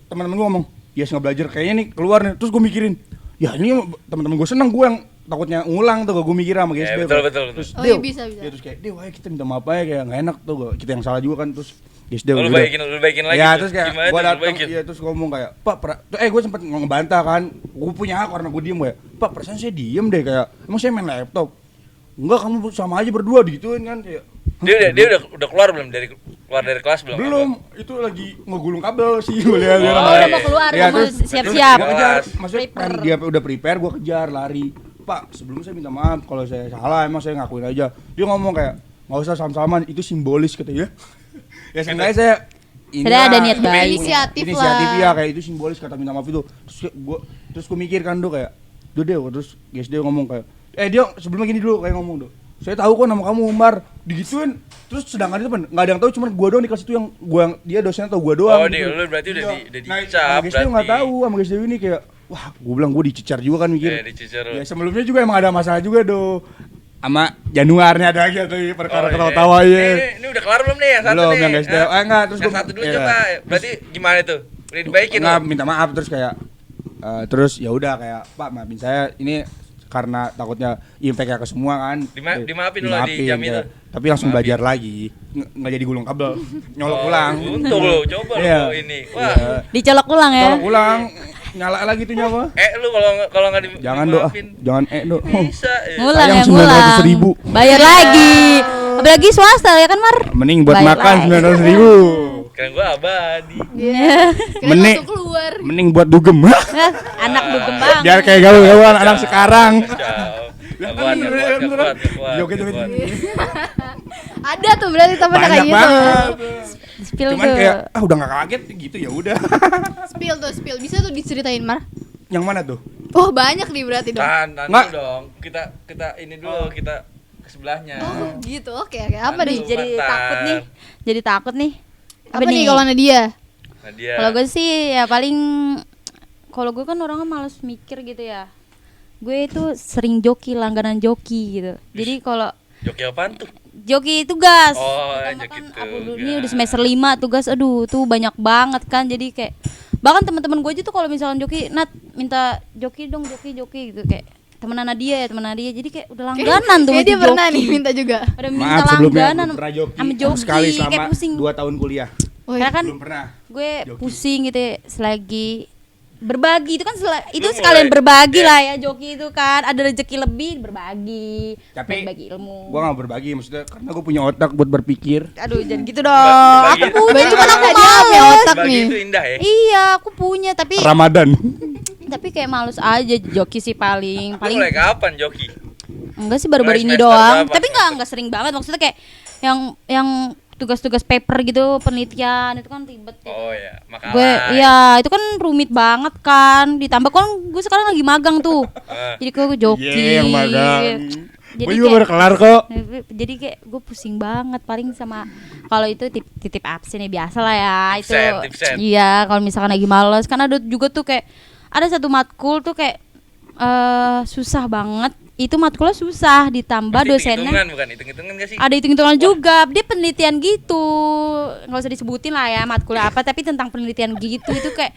Teman-teman gua ngomong, yes nggak belajar, kayaknya nih keluar nih. Terus gua mikirin, ya ini teman-teman gua seneng, gua yang takutnya ngulang tuh, gua mikir sama guys. Ya, betul. Terus Oh, Deo, iya, bisa. ya, terus kayak, Deo ayo kita minta maaf aja, kayak nggak enak tuh, kita yang salah juga kan. Terus guys Deo Lu udah. baikin lagi. Ya tuh. terus kayak Gimana gua tuh, lu datang, baikin? ya terus ngomong kayak, Pak, gue sempet ngebantah kan, gue punya hak karena gue diem kayak, Pak perasaan saya diem deh, kayak emang saya main laptop. Enggak, kamu sama aja berdua digituin kan, kayak Dia udah keluar belum dari kelas belum? belum, itu lagi ngegulung kabel sih gue lihat. Oh, udah mau keluar, Ya, udah mau terus siap-siap. gua kejar, Kelas. maksudnya Prepare. kan dia udah prepare, gue kejar lari. Pak, sebelumnya saya minta maaf kalau saya salah, emang saya ngakuin aja. Dia ngomong kayak, nggak usah sama-sama, itu simbolis katanya. Ya seenggaknya saya Sudah ada niat baik. Inisiatif ya, lah. kayak itu simbolis kata minta maaf itu. Terus gue mikir kan, kayak Deo, terus guys dia ngomong kayak, dia sebelumnya gini dulu kayak ngomong, saya tahu kok nama kamu Umar, digituin. Terus sedangkan itu nggak ada yang tahu, cuma gua doang di kelas itu yang dia dosennya tahu gua doang. Oh, lu berarti udah Nah, dicap guys dia nggak berarti. tahu sama guys dia ini kayak, wah, gua bilang gua dicecar juga kan mikir. Dicecar. Ya sebelumnya juga emang ada masalah juga sama Januarnya ada lagi tuh perkara ketawa-tawa ya. Ini udah kelar belum nih yang satu Belum, nih? yang guys dia. Enggak, terus yang gua satu dulu iya. coba. Berarti gimana tuh? Udah dibaikin Nggak, lu? minta maaf terus kayak terus ya udah kayak, Pak maafin saya ini karena takutnya impact-nya ke semua kan. Dimaafin dulu di jam itu. Tapi langsung belajar lagi. Nggak jadi gulung kabel. Nyolok Oh, ulang. Untung lu, coba Iya. lu ini. Wah. Iya. Dicolok ulang ya. Colok ulang, nyala lagi tuh nyawa. Lu kalau nggak Jangan doa, dimaafin. jangan do. Bisa. Ngulang Sayang ya, ngulang. 900.000. Bayar lagi. Apalagi swasta ya kan, Mar? Mending buat Bayar makan lagi. 900.000. Kan gua abadi. Iya. Kira Mending- langsung keluar. Mending buat dugem. Anak dugem banget. Biar kayak gaul-gaulan anak sekarang. Ciao. Gak kuat. Joget-joget. Ada tuh berarti temen kayak Banyak gitu. banget. Spill Cuman tuh. kayak udah gak kaget gitu ya udah. Spill. Bisa tuh diceritain, Mar. Yang mana tuh? Oh, banyak nih berarti dong. Tahan Nggak. dulu dong. Kita ini dulu, kita ke sebelahnya. Oh, gitu. Oke. Apa Aduh. nih? Jadi Bentar. takut nih. Jadi takut nih. Apa nih kalau Nadia? Nah, dia. Kalau gue sih ya paling, kalau gue kan orangnya males mikir gitu ya. Gue itu sering joki, langganan joki gitu. Jadi kalau joki apaan tuh? joki tugas, Oh, pertama joki kan tugas. aku dulu ini udah semester 5 tugas, aduh tuh banyak banget kan. Jadi kayak bahkan teman-teman gue aja tuh kalau misalnya joki, Nat minta joki dong, joki gitu, kayak temenan Nadia. Jadi kayak udah langganan tuh Kayak dia mesti pernah joki. nih minta juga. Udah minta Maaf sebelumnya langganan belum pernah joki. sama joki, Sekali kayak selama pusing. 2 tahun kuliah. Karena kan Belum pernah. gue Joki. pusing gitu ya, selagi berbagi itu kan itu Lu sekalian mulai- berbagi lah ya, joki itu kan ada rezeki lebih, berbagi, Tapi berbagi ilmu. gua gak berbagi, maksudnya karena gua punya otak buat berpikir. Aduh jangan gitu dong. Bagi- Aku punya, Bagi cuman aku otak dia punya males. otak Bagi nih. itu indah ya. Iya aku punya tapi Ramadan. kayak males aja joki sih paling Lu mulai kapan joki? enggak sih baru-baru Mulai ini semester doang. berapa? Tapi enggak sering banget, maksudnya kayak yang tugas-tugas paper gitu, penelitian itu kan ribet gitu. Oh ya, makalah. Gue iya itu kan rumit banget kan, ditambah kan gue sekarang lagi magang tuh. Jadi gue joki. Yang magang. Jadi Gue juga kayak- baru kelar kok. Jadi kayak gue pusing banget paling sama kalau itu titip absen ya biasa lah ya itu. Tipsen. Iya, kalau misalkan lagi males kan ada juga tuh kayak ada satu matkul tuh kayak susah banget. Itu matkulnya susah ditambah Pasti dosennya. hitung-hitungan bukan? Hitung-hitungan gak sih? Ada hitung-hitungan juga, dia penelitian gitu, nggak usah disebutin lah ya matkulnya apa, tapi tentang penelitian gitu itu kayak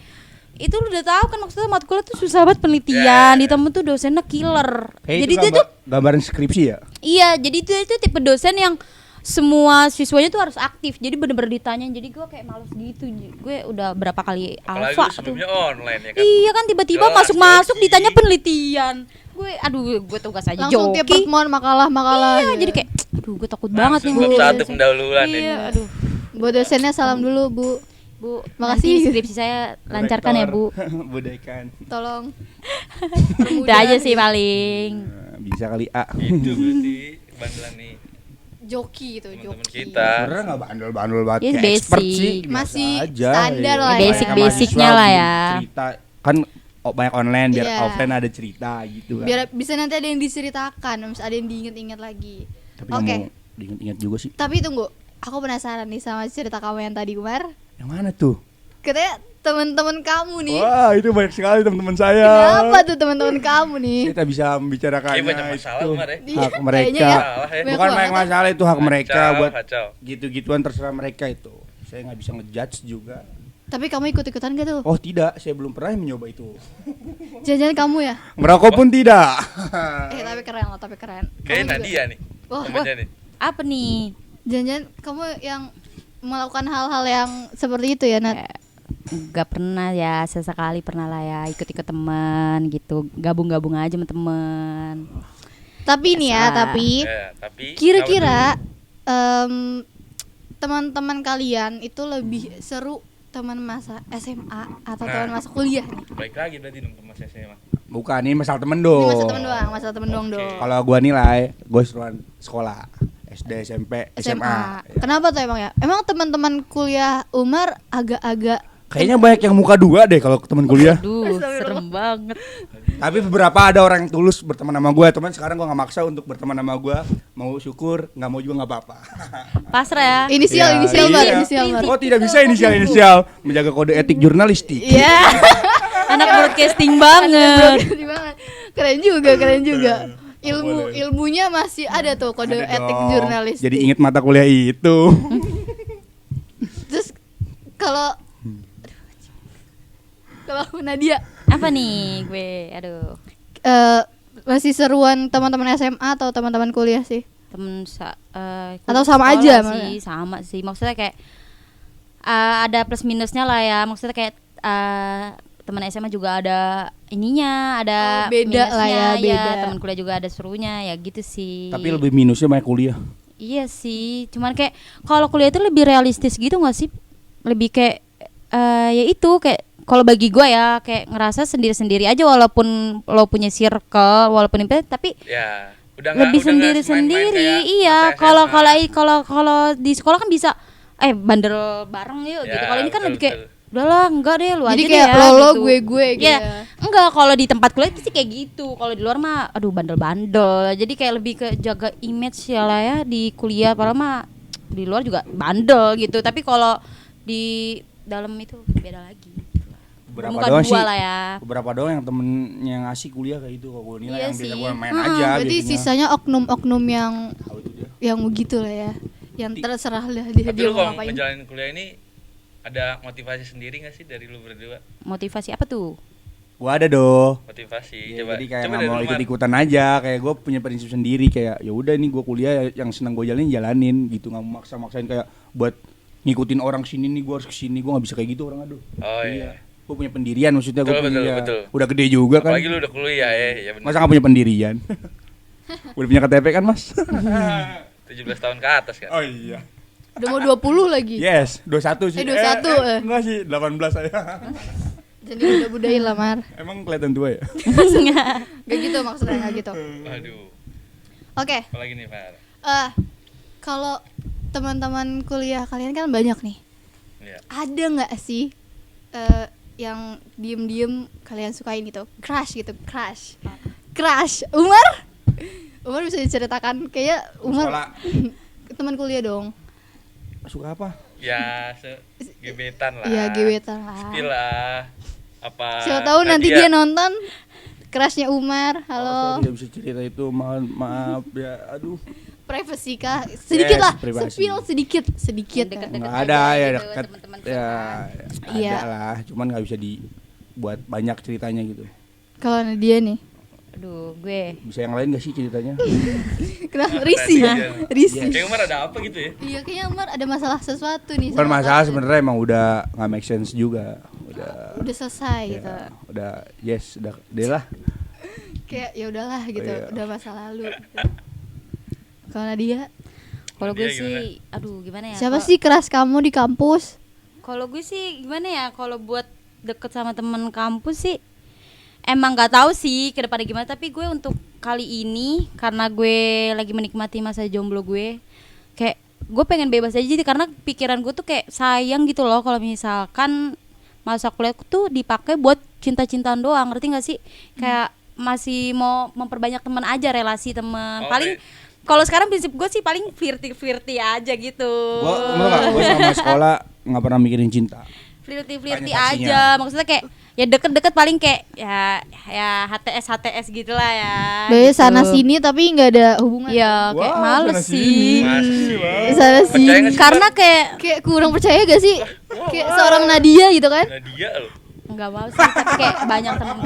itu lu udah tahu kan maksudnya matkulnya tuh susah banget penelitian, ditambah tuh dosennya killer. Kayak Jadi itu dia tuh gambaran skripsi ya. iya, jadi itu tipe dosen yang semua siswanya tuh harus aktif, jadi bener-bener ditanya, jadi gue kayak males gitu, gue udah berapa kali Apalagi alfa lu tuh. sebelumnya online ya kan. Iya kan tiba-tiba Jelas, masuk-masuk joki. ditanya penelitian. Gue tugas aja Langsung joki. kayak pertemuan makalah Iya, jadi kayak aduh gue takut banget nih Langsung bab Bu. satu pendahuluan Iya, ya. aduh. buat dosennya salam dulu Bu, Bu, Makasih. nanti skripsi saya lancarkan ya Bu. Budaikan. tolong. Itu aja sih paling. Bisa kali A. Itu berarti bandelan nih Joki gitu, teman-teman joki. kita. Sebenarnya nggak bandel-bandel banget Ya, kayak expert basic. sih, biasa Masih aja, standar ya. lah ya. Kayak Basic-basicnya mahasiswa lah bikin ya. Cerita kan banyak online biar Iya. offline ada cerita gitu kan. Biar bisa nanti ada yang diceritakan, bisa ada yang diinget-inget lagi. Tapi Oke. nggak mau diingat-ingat juga sih. Tapi tunggu, aku penasaran nih sama cerita kamu yang tadi Umar. Yang mana tuh? Katanya teman-teman kamu nih. Wah, itu banyak sekali teman-teman saya. Kenapa tuh teman-teman kamu nih? Kita bisa membicarakannya. Kayak banyak masalah, itu Umar, ya. hak Iya, mereka. kayaknya ya. Salah ya. Banyak Bukan banget. banyak masalah, itu hak mereka Kacau, buat kacau. gitu-gituan terserah mereka itu. Saya nggak bisa ngejudge juga. Tapi kamu ikut-ikutan gak tuh? Oh tidak, saya belum pernah mencoba itu. Jangan-jangan kamu ya? Merokok pun tidak. Tapi keren loh, tapi keren. Kayak Kamu juga. Nadia nih. Wah, Temennya nih. Apa nih? Jangan-jangan kamu yang melakukan hal-hal yang seperti itu ya, Nat? Gak pernah ya, sesekali pernah lah ya ikut-ikut teman gitu, gabung-gabung aja sama teman. Tapi nih ya, Biasa. tapi Ya, tapi kira-kira teman-teman kalian itu lebih seru teman masa SMA atau Nah. teman masa kuliah nih? baik lagi berarti dong teman SMA. Bukan, ini masalah temen Ini dong. masa temen doang, masa temen doang Oke. dong. Kalau gua nilai, gua seruan sekolah SD, SMP, SMA. Ya. Kenapa tuh emang ya? Emang teman-teman kuliah Umar agak-agak Kayaknya banyak yang muka dua deh kalau teman kuliah. Aduh, serem banget. Tapi beberapa ada orang yang tulus berteman sama gua. Teman sekarang gua nggak maksa untuk berteman sama gua. Mau syukur, nggak mau juga nggak apa-apa. Pasrah ya. inisial, Ya, inisial iya. Bar, inisial Bar. Oh tidak bisa inisial, menjaga kode etik jurnalistik. Iya. Anak broadcasting banget. Keren juga, keren juga. Ilmunya masih ada tuh kode Ada etik dong. jurnalis. Jadi inget mata kuliah itu. Terus kalau kalau Nadia Apa nih gue? Aduh. masih seruan teman-teman SMA atau teman-teman kuliah sih? Atau sama sekolah aja sih, malah? sama sih. Maksudnya kayak ada plus minusnya lah ya. Maksudnya kayak teman SMA juga ada ininya, ada Oh, beda lah ya, minusnya, beda. teman kuliah juga ada serunya ya gitu sih. Tapi lebih minusnya banyak kuliah. Iya sih, cuman kayak kalau kuliah itu lebih realistis gitu nggak sih? Lebih kayak ya itu kayak kalau bagi gue ya kayak ngerasa sendiri-sendiri aja walaupun lo punya circle walaupun itu tapi Ya, udah nggak lebih udah nggak sendiri-sendiri. main-main kayak Iya, masa kalau SMA. kalau di sekolah kan bisa bandel bareng yuk Ya, gitu. Kalau ini kan betul, lebih kayak betul. udahlah enggak deh lu Jadi aja deh kayak ya lo gitu. gue gitu. Ya, enggak kalau di tempat kuliah sih kayak gitu. Kalau di luar mah aduh bandel-bandel. Jadi kayak lebih ke jaga image ya lah ya di kuliah padahal mah di luar juga bandel gitu. Tapi kalau di dalam itu beda lagi. Beberapa Muka doang dua sih. lah ya. Beberapa doang yang temen yang ngasih kuliah kayak gitu. Kalau gua nilai Iya yang biasa sih. gua main Hmm, aja. Berarti biasanya. sisanya oknum-oknum yang Tahu itu dia. begitu lah ya. Yang terserah lah dia Tapi lu mau kalau ngapain. ngejalanin kuliah ini ada motivasi sendiri gak sih dari lu berdua? Motivasi apa tuh? Gua ada doh. Motivasi, Ya, coba. jadi kayak coba nggak dari mau lu, Mar. ikut-ikutan aja. Kayak gue punya prinsip sendiri. Kayak ya udah ini gue kuliah yang senang gue jalanin gitu. Nggak mau maksa-maksain kayak buat ngikutin orang sini nih gue harus kesini. Gue nggak bisa kayak gitu orang aduh. Oh iya. Gue punya pendirian maksudnya. Gue Betul, punya betul. udah gede juga kan. Apalagi lu udah kuliah ya benar. Masa nggak punya pendirian? Udah punya KTP kan mas? 17 tahun ke atas kan? Oh iya. Udah mau 20 lagi. Yes, 21 sih. 21, Enggak sih, 18 saya. Jadi udah budayin lah Mar. Emang kelihatan tua ya? Gak gitu maksudnya, gak gitu. Aduh. Oke, Apalagi nih, Pak? kalau teman-teman kuliah kalian kan banyak nih. Iya. Ada nggak sih yang diem-diem kalian sukain gitu, crush gitu, crush Umar bisa diceritakan, kayak Umar Sekolah. teman kuliah dong. Suka apa? Ya gebetan lah. Iya, gebetan lah. Spill lah. Apa? Siapa tahu nanti Nadia. dia nonton crushnya Umar. Saya Halo, tidak bisa cerita itu, maaf ya, aduh. privacy kah? Sedikit Yes, lah, privasi. spill sedikit. Deket-deket Nggak aja ada ya gitu, dekat teman-teman ya, Iya. ada lah, cuman nggak bisa dibuat banyak ceritanya gitu. Kalau Nadia nih, Aduh, gue Bisa yang lain nggak sih ceritanya? kenapa risih? Nadia. Risih. Kayak Umar ada apa gitu ya? Iya, kayaknya Umar ada masalah sesuatu nih. Bukan sama masalah Kak. sebenarnya, emang udah nggak make sense juga, Udah selesai gitu. ya, udah yes, udah deh lah. Kayak ya udahlah gitu, Iya. udah masa lalu. Gitu. Kalau Nadia, kalau gue Dia gimana? sih aduh gimana ya? siapa Kalau- sih keras kamu di kampus? Kalau gue sih gimana ya, kalau buat deket sama temen kampus sih emang nggak tahu sih ke depannya gimana, tapi gue untuk kali ini karena gue lagi menikmati masa jomblo gue, kayak gue pengen bebas aja, jadi karena pikiran gue tuh kayak sayang gitu loh kalau misalkan masa kuliah tuh dipakai buat cinta-cintaan doang, ngerti gak sih? Kayak masih mau memperbanyak teman aja, relasi teman. Oh, Paling kayak- kalau sekarang prinsip gue sih paling flirty aja gitu. Gue sama sekolah nggak pernah mikirin cinta. Flirty Banyak saksinya. aja, maksudnya kayak ya deket-deket paling kayak ya HTS gitulah ya. Dari gitu. sana sini tapi nggak ada hubungan. Iya, kayak Wow, males sana sih. sini. Masih. Sana Percaya sini. nggak sih, Karena kayak Kayak kurang percaya gak sih? Kayak seorang Nadia gitu kan? Nadia loh. nggak mau sih, tapi kayak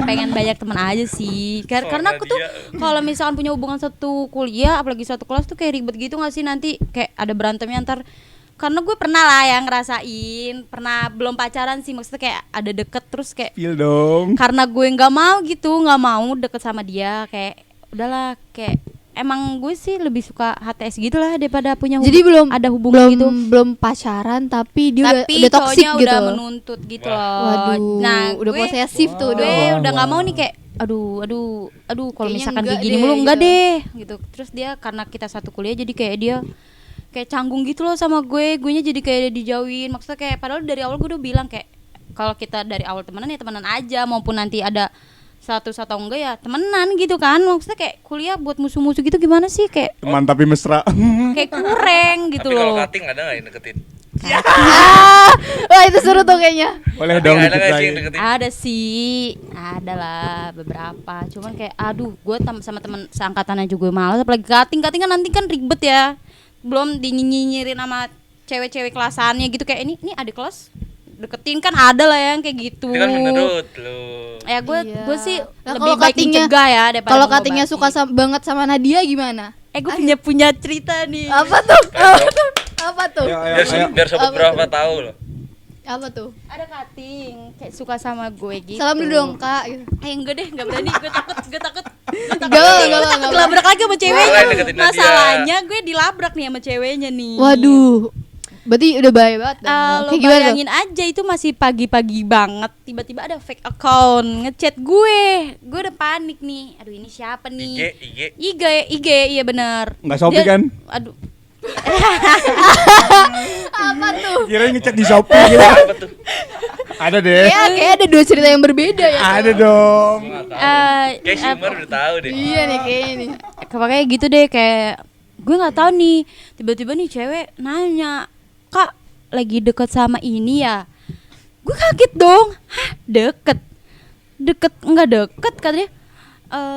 pengen banyak teman aja sih. Karena aku tuh kalau misalkan punya hubungan satu kuliah, apalagi satu kelas tuh kayak ribet gitu nggak sih, nanti kayak ada berantemnya antar. Karena gue pernah lah yang ngerasain, pernah belum pacaran sih, maksudnya kayak ada deket terus kayak Feel dong. karena gue nggak mau deket sama dia, kayak udahlah, kayak emang gue sih lebih suka HTS gitu lah daripada punya Jadi belum ada hubungan belum gitu. belum pacaran tapi dia Tapi udah toxic cowoknya gitu. udah menuntut gitu loh. Waduh, Nah, udah gue, posesif tuh gue dong. udah nggak mau nih, kayak aduh kalau Kayaknya misalkan enggak kayak gini deh, mulu enggak gitu. deh gitu. Terus dia karena kita satu kuliah jadi kayak dia kayak canggung gitu loh sama guenya jadi kayak dijauhin. Maksudnya kayak padahal dari awal gue udah bilang kayak kalau kita dari awal temenan ya temenan aja, maupun nanti ada status atau enggak ya temenan gitu kan. Maksudnya kayak kuliah buat musuh-musuh gitu gimana sih, kayak Teman tapi mesra. kayak kurang gitu Tapi kalau loh. cutting ada nggak yang deketin? Wah, itu seru tuh kayaknya. Boleh dong Ada nggak sih yang diceritain. deketin? Ada sih, ada lah beberapa. Cuman kayak aduh, gue sama teman seangkatannya juga malas, apalagi cutting kan nanti kan ribet ya. Belum dinyinyirin sama cewek-cewek kelasannya gitu, kayak ini adik kelas deketin kan ada lah yang kayak gitu. Itu kan menurut lu. Ya gue Iya. sih Nah, lebih kalau baik cuttingnya- mencegah ya daripada Kalau mengobati. katanya suka banget sama Nadia gimana? Gue punya cerita nih. Apa tuh? Apa tuh? Biar sobat Apa berapa tuh? tahu loh. Apa tuh? Ada cutting kayak suka sama gue gitu. Salam dulu dong, Kak. Gitu. Enggak deh, enggak berani. Gue takut. Enggak. Dilabrak lagi sama ceweknya. Boleh deketin Nadia. Masalahnya gue dilabrak nih sama ceweknya nih. Waduh. Berarti udah bahaya banget dong. Lo Kayak gimana tuh? bayangin aja, itu masih pagi-pagi banget, tiba-tiba ada fake account ngechat gue udah panik nih, aduh ini siapa nih? IG, iya benar. Nggak Shopee Dia- kan? Aduh, Apa tuh? Kirain ngecek di Shopee gitu. Apa tuh? Ada deh. Kayak ada dua cerita yang berbeda ya. Ada dong. Nggak tahu. eh, Kayak si Umar udah tahu deh. Iya nih kayaknya nih. kayak gitu deh, kayak gue nggak tahu nih, tiba-tiba nih cewek nanya, Kak lagi deket sama ini ya? Gue kaget dong. Hah, deket nggak deket katanya.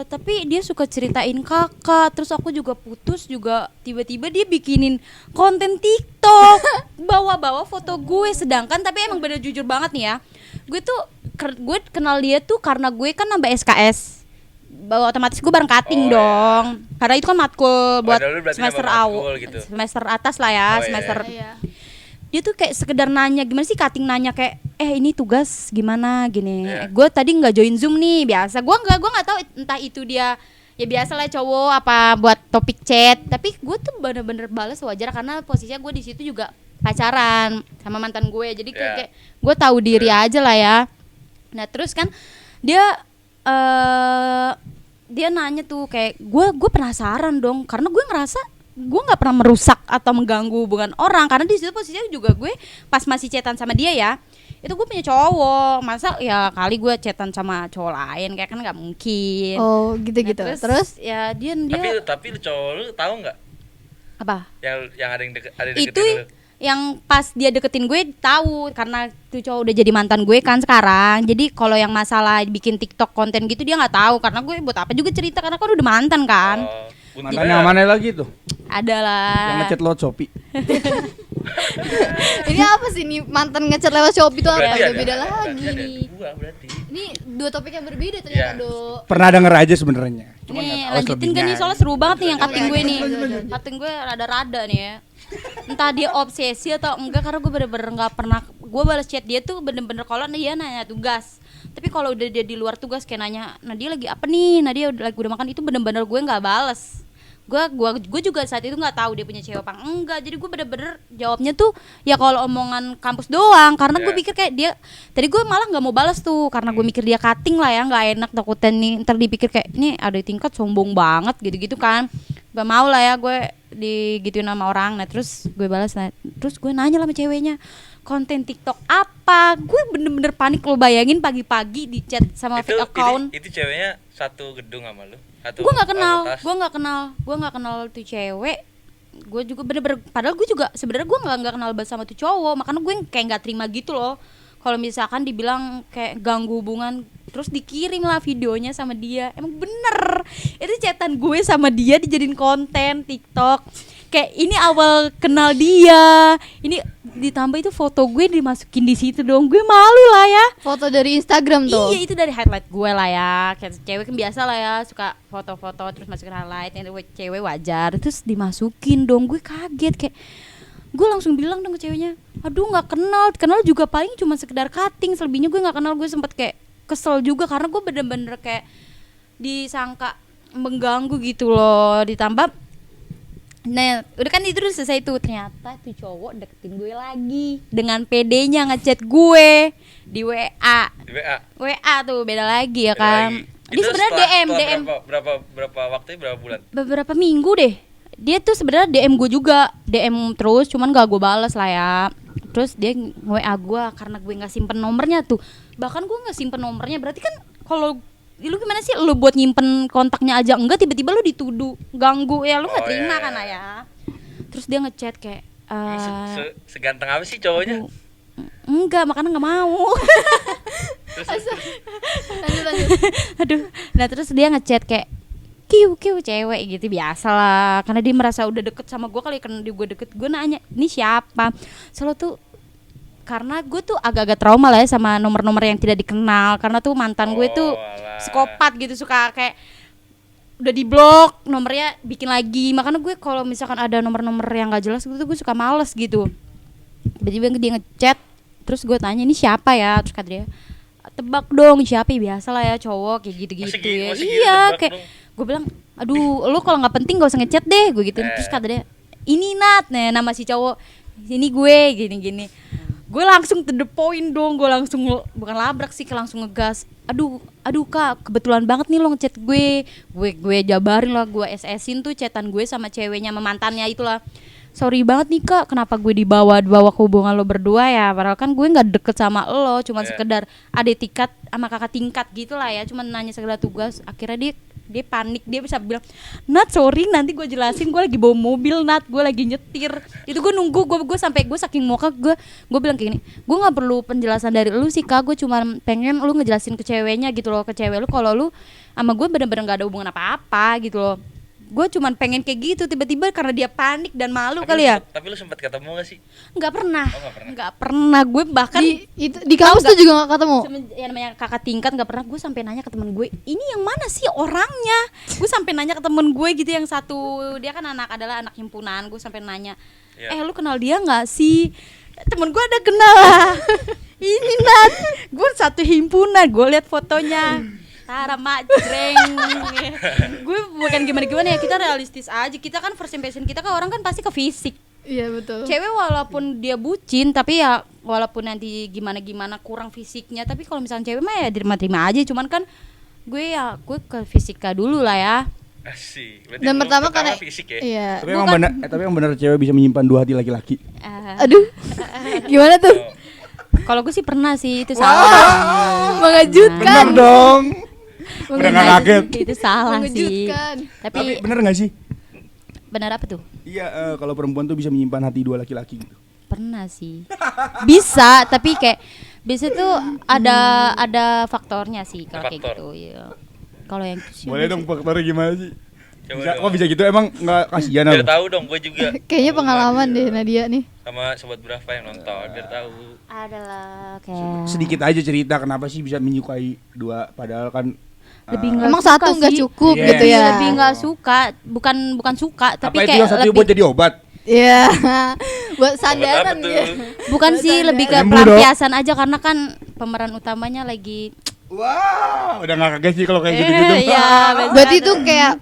Tapi dia suka ceritain kakak, terus aku juga putus juga, tiba-tiba dia bikinin konten TikTok bawa-bawa foto gue, sedangkan tapi emang bener jujur banget nih ya, gue tuh gue kenal dia tuh karena gue kan nambah SKS, bawa otomatis gue bareng cutting Oh, dong, karena itu kan matkul buat dulu berarti semester nambah awal, matkul gitu. semester atas lah ya, Oh, iya, semester Iya. dia tuh kayak sekedar nanya, gimana sih cutting nanya kayak ini tugas gimana gini. Iya. Gue tadi nggak join Zoom nih, biasa gue nggak tahu entah itu dia ya biasa lah cowok apa buat topik chat, tapi gue tuh bener-bener balas wajar karena posisinya gue di situ juga pacaran sama mantan gue, jadi Iya. kayak gue tahu diri aja lah ya. Nah terus kan dia nanya tuh kayak gue penasaran dong, karena gue ngerasa gue nggak pernah merusak atau mengganggu hubungan orang, karena di situ posisinya juga gue pas masih chatan sama dia ya, itu gue punya cowok, masa ya kali gue chatan sama cowok lain, kayak kan nggak mungkin. Oh gitu-gitu. Nah, Terus ya dia Tapi lu cowok lu tahu nggak apa yang ada yang itu deketin lu? yang pas dia deketin gue tahu, karena tuh cowok udah jadi mantan gue kan sekarang. Jadi kalau yang masalah bikin TikTok konten gitu dia nggak tahu, karena gue buat apa juga cerita, karena kan udah mantan kan. Mantan yang mana lagi tuh? Adalah Yang ngechat lo Shopee. ini apa sih nih, mantan ngechat lewat Shopee itu apa? Berarti Udah ada- beda berarti lagi ada nih. dua berarti. Ini dua topik yang berbeda ternyata, Iya. Do. Pernah denger aja sebenarnya. Cuma nih nggak tahu lanjutin kan nih, selebihnya. soalnya seru banget nih yang cutting gue nih. Lanjut. Cutting gue rada-rada nih ya. Entah dia obsesi atau enggak, karena gue bener-bener nggak pernah gue balas chat dia tuh bener-bener kalau dia nanya tugas. Tapi kalau udah dia di luar tugas kayak nanya, nah dia lagi apa nih, nah dia udah makan, itu bener-bener gue nggak bales. Gue juga saat itu nggak tahu dia punya cewek apa enggak, jadi gue bener-bener jawabnya tuh ya kalau omongan kampus doang, karena gue pikir kayak dia tadi gue malah nggak mau balas tuh, karena gue mikir dia cutting lah ya, nggak enak takutan nih ntar dipikir kayak ini ada tingkat sombong banget gitu-gitu kan, gak mau lah ya gue digituin sama orang. Nah terus gue balas, nah terus gue nanya lah sama ceweknya, konten TikTok apa? Gue bener-bener panik, lo bayangin pagi-pagi di chat sama fake account. Itu ceweknya satu gedung sama lu? Gue nggak kenal tuh cewek. Gue juga bener-bener, padahal gue juga sebenarnya gue nggak kenal banget sama tuh cowok, makanya gue kayak nggak terima gitu loh kalau misalkan dibilang kayak ganggu hubungan, terus dikirim lah videonya sama dia. Emang bener itu chatan gue sama dia dijadiin konten TikTok. Kayak ini awal kenal dia, ini ditambah itu foto gue dimasukin di situ dong, gue malu lah ya. Foto dari Instagram tuh. Iya, itu dari highlight gue lah ya. Kayak cewek kan biasa lah ya, suka foto-foto terus masukin highlight. Yang cewek wajar, terus dimasukin dong. Gue kaget, kayak gue langsung bilang dong ke ceweknya, aduh nggak kenal juga paling cuma sekedar cutting, selebihnya gue nggak kenal. Gue sempet kayak kesel juga karena gue bener-bener kayak disangka mengganggu gitu loh. Ditambah nah, udah kan itu udah selesai tuh, ternyata tuh cowok deketin gue lagi dengan PD-nya ngechat gue di WA. Di WA. WA tuh beda lagi ya Beda kan. lagi. Dia Itu sebenarnya setelah DM berapa waktunya, berapa bulan? beberapa minggu deh. Dia tuh sebenarnya DM gue juga, DM terus, cuman gak gue balas lah ya. Terus dia WA gue karena gue nggak simpen nomornya tuh. Bahkan gue nggak simpen nomornya, berarti kan kalau lu gimana sih lu buat nyimpen kontaknya aja enggak, tiba-tiba lu dituduh ganggu ya, lu nggak terima kan ya. Terus dia ngechat kayak seganteng apa sih cowoknya? enggak, makanya nggak mau. Lanjut. Aduh, nah terus dia ngechat kayak kiu cewek gitu, biasa lah, karena dia merasa udah deket sama gue kali, karena dia gue deket. Gue nanya ini siapa, selalu tuh karena gue tuh agak-agak trauma lah ya sama nomor-nomor yang tidak dikenal, karena tuh mantan gue tuh psikopat gitu, suka kayak udah di blok nomornya bikin lagi. Makanya gue kalau misalkan ada nomor-nomor yang gak jelas gitu, gue suka males gitu. Tiba-tiba dia ngechat, terus gue tanya ini siapa ya, terus kata dia tebak dong siapa ya, biasa lah ya cowok kayak gitu-gitu ya. Iya kayak gue bilang aduh lu kalau nggak penting gak usah ngechat deh, gue gitu. Terus kata dia ini Nat, nah nama si cowok ini gue gini-gini. Gue langsung to the point dong, gue langsung bukan labrak sih, langsung ngegas. Aduh kak, kebetulan banget nih lo ngechat gue jabarin lah, gue SS-in tuh chatan gue sama ceweknya, sama mantannya itulah. Sorry banget nih kak, kenapa gue dibawa ke hubungan lo berdua ya, padahal kan gue nggak deket sama lo, cuma sekedar adik tingkat sama kakak tingkat gitulah ya, cuma nanya sekedar tugas. Akhirnya dia panik, dia bisa bilang Nat sorry nanti gue jelasin, gue lagi bawa mobil Nat, gue lagi nyetir. Itu gue nunggu, gue sampai gue saking moka, gue bilang kayak gini, gue nggak perlu penjelasan dari lu sih kak, gue cuma pengen lu ngejelasin ke ceweknya gitu loh, ke cewek lu kalau lu sama gue bener-bener nggak ada hubungan apa-apa gitu loh. Gue cuman pengen kayak gitu, tiba-tiba karena dia panik dan malu kali ya. Tapi lu sempat ketemu gak sih? Nggak pernah. Oh, nggak pernah. Gue bahkan di kampus tuh juga nggak ketemu. yang namanya kakak tingkat nggak pernah. Gue sampai nanya ke temen gue, ini yang mana sih orangnya? Gue sampai nanya ke temen gue gitu, yang satu dia kan adalah anak himpunan. Gue sampai nanya, lu kenal dia nggak sih? Temen gue ada kenal. Ini Nat, gue satu himpunan. Gue lihat fotonya. Tara majreng. Gue bukan gimana ya, kita realistis aja. Kita kan first impression kita kan orang kan pasti ke fisik. Iya betul. Cewek walaupun dia bucin, tapi ya walaupun nanti gimana kurang fisiknya, tapi kalau misalnya cewek mah ya terima aja. Cuman kan gue ke fisika dulu lah ya. Asik. Berarti Dan lu pertama karena fisik ya. iya. Tapi emang benar cewek bisa menyimpan dua hati laki-laki. Aduh. Gimana tuh? Oh, Kalau gue sih pernah sih, itu salah. Mengejutkan. Bener dong. Udah nggak kaget. Itu salah sih. Mengejutkan. Tapi Tapi bener nggak sih? benar apa tuh? Iya, kalau perempuan tuh bisa menyimpan hati dua laki-laki gitu. Pernah sih. Bisa, tapi kayak biasa tuh ada faktornya sih kalau kayak Faktor. gitu. Iya. Kalau yang itu sih Boleh biasa. dong faktornya gimana sih? Coba Bisa, dong. kok bisa gitu? Emang nggak kasihan Biar apa? tahu dong, gue juga. Kayaknya pengalaman deh Nadia nih. Sama sobat berapa yang nonton biar tahu. Adalah kayak Sedikit aja cerita kenapa sih bisa menyukai dua padahal kan lebih nggak Emang suka satu nggak sih. cukup Iya. gitu ya? Lebih nggak suka, bukan suka, apa tapi itu kayak yang satu lebih buat jadi obat? Iya. Buat Obat sandaran apa tuh? ya. bukan sih lebih ke Lembu dong. pelampiasan aja karena kan pemeran utamanya lagi Wah, udah nggak kaget sih kalau kayak gitu-gitu. Iya, biasa Berarti ada. itu kayak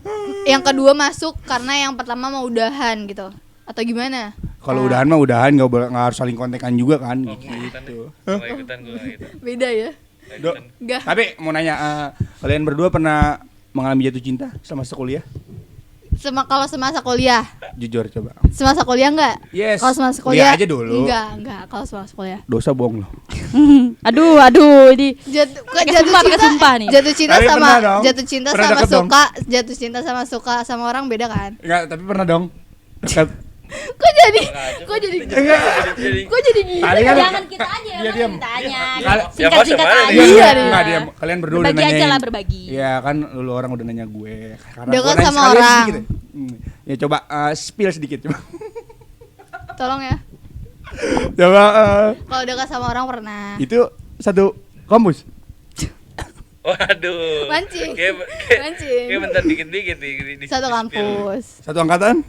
yang kedua masuk karena yang pertama mau udahan gitu. Atau gimana? Kalau udahan mah udahan, nggak harus saling kontekan juga kan. Oh, ikutan Gitu. deh. Mau ikutan gue gitu. Beda ya? Do, Enggak. tapi mau nanya, kalian berdua pernah mengalami jatuh cinta selama kuliah? Kalau semasa kuliah. Jujur coba. Semasa kuliah enggak? Yes. Kalau semasa Kuliah kuliah. aja dulu. Enggak, kalau semasa kuliah. Dosa bohong loh. aduh ini Pakai pakai sumpah nih. Jatuh cinta Tapi sama pernah dong. jatuh cinta Pernah sama deket dong. suka, jatuh cinta sama suka sama orang beda kan? Enggak, tapi pernah dong. Dekat. Kok jadi Enggak. kok jadi gini? Tadi kan jangan kita aja Iya, yang diam. ditanya Kal- singkat-singkat Ya, masa aja mana nih? Iya, Enggak, dia kalian berdua udah berbagi aja nanyain. lah berbagi Iya kan lu orang udah nanya gue. Karena Dekat gua nanya sama sekalian orang. sedikit ya. Ya coba spill sedikit coba. Tolong ya. Coba Kalau dekat sama orang pernah. itu satu kampus. Waduh. Mancing. Mancing. Kayak bentar dikit-dikit di Satu di- kampus. Satu angkatan.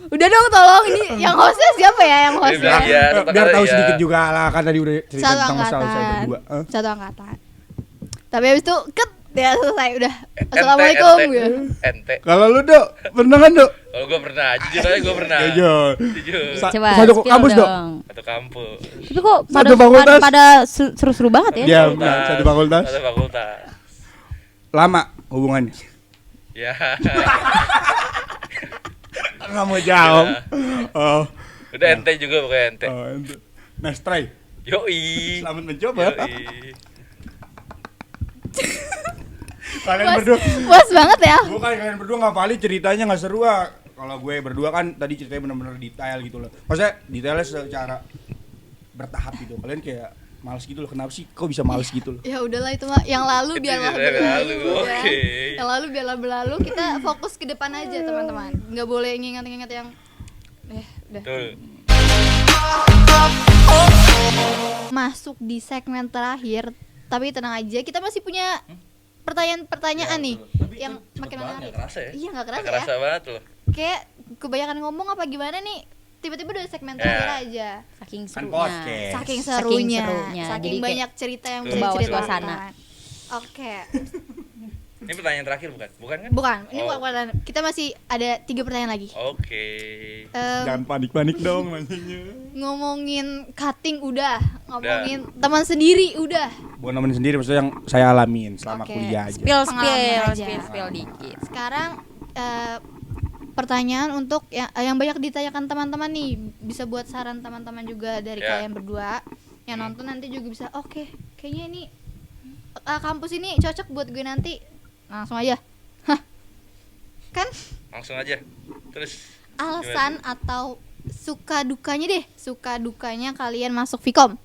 Udah dong tolong ini yang hostnya siapa ya yang Dia hostnya? bilang iya, tetap Biar kata tahu iya. sedikit juga lah kan tadi udah cerita Satu tentang masalah saya angkatan. berdua. Satu angkatan. Tapi habis itu ket ya selesai udah. Ente, Assalamualaikum ente. gitu. Ente. Kalau lu Dok, pernah kan Dok? Kalau gue pernah, jujur aja gue pernah. Jujur. Jujur. coba Satu spill kampus, Dok. dong. Satu kampus. Tapi kok Satu fakultas. pada seru-seru banget ya. Dia satu fakultas. Satu fakultas. Lama hubungannya. Ya. Enggak mau jawab. Oh. Udah ente juga pokoknya ente. Ente. Nice try. Yoi. Selamat mencoba. Yoi. Kalian Puas, berdua. puas banget ya. Bukan kalian berdua nggak valid ceritanya nggak seru ah. Kalau gue berdua kan tadi ceritanya benar-benar detail gitu loh. Maksudnya detailnya secara bertahap gitu. Kalian kayak males gitu loh. Kenapa sih? Kok bisa males gitu loh? Ya udahlah itu mah yang lalu Itu biarlah yang berlalu. lalu, ya. oke. Yang lalu biarlah berlalu. Kita fokus ke depan aja teman-teman. Nggak boleh ngingat-ngingat yang udah. Betul. Masuk di segmen terakhir. Tapi tenang aja, kita masih punya pertanyaan-pertanyaan nih yang makin menarik. Nggak kerasa ya? Iya nggak kerasa Nggak ya. kerasa banget loh. Kayak kebanyakan ngomong apa gimana nih? Tiba-tiba udah segmen Ya. terakhir aja. Saking Kan serunya. podcast. Saking Saking serunya, serunya. saking Jadi kayak banyak cerita yang ke bisa bawah diceritakan. suasana. Oke, Ini pertanyaan terakhir bukan? Bukan kan? bukan. Ini Oh. bukan pertanyaan. Kita masih ada 3 pertanyaan lagi. Oke. Jangan panik-panik dong nanyanya. Ngomongin cutting udah, ngomongin teman sendiri udah. Bukan nemenin sendiri, maksudnya yang saya alamin selama Oke. kuliah aja. Pengalaman aja. spill dikit. Sekarang pertanyaan untuk yang banyak ditanyakan teman-teman nih, bisa buat saran teman-teman juga dari Ya. kalian berdua yang nonton nanti juga bisa. Oke, kayaknya ini kampus ini cocok buat gue nanti. Langsung aja. Hah. Kan Langsung aja. Terus alasan atau suka dukanya deh, suka dukanya kalian masuk Vkom.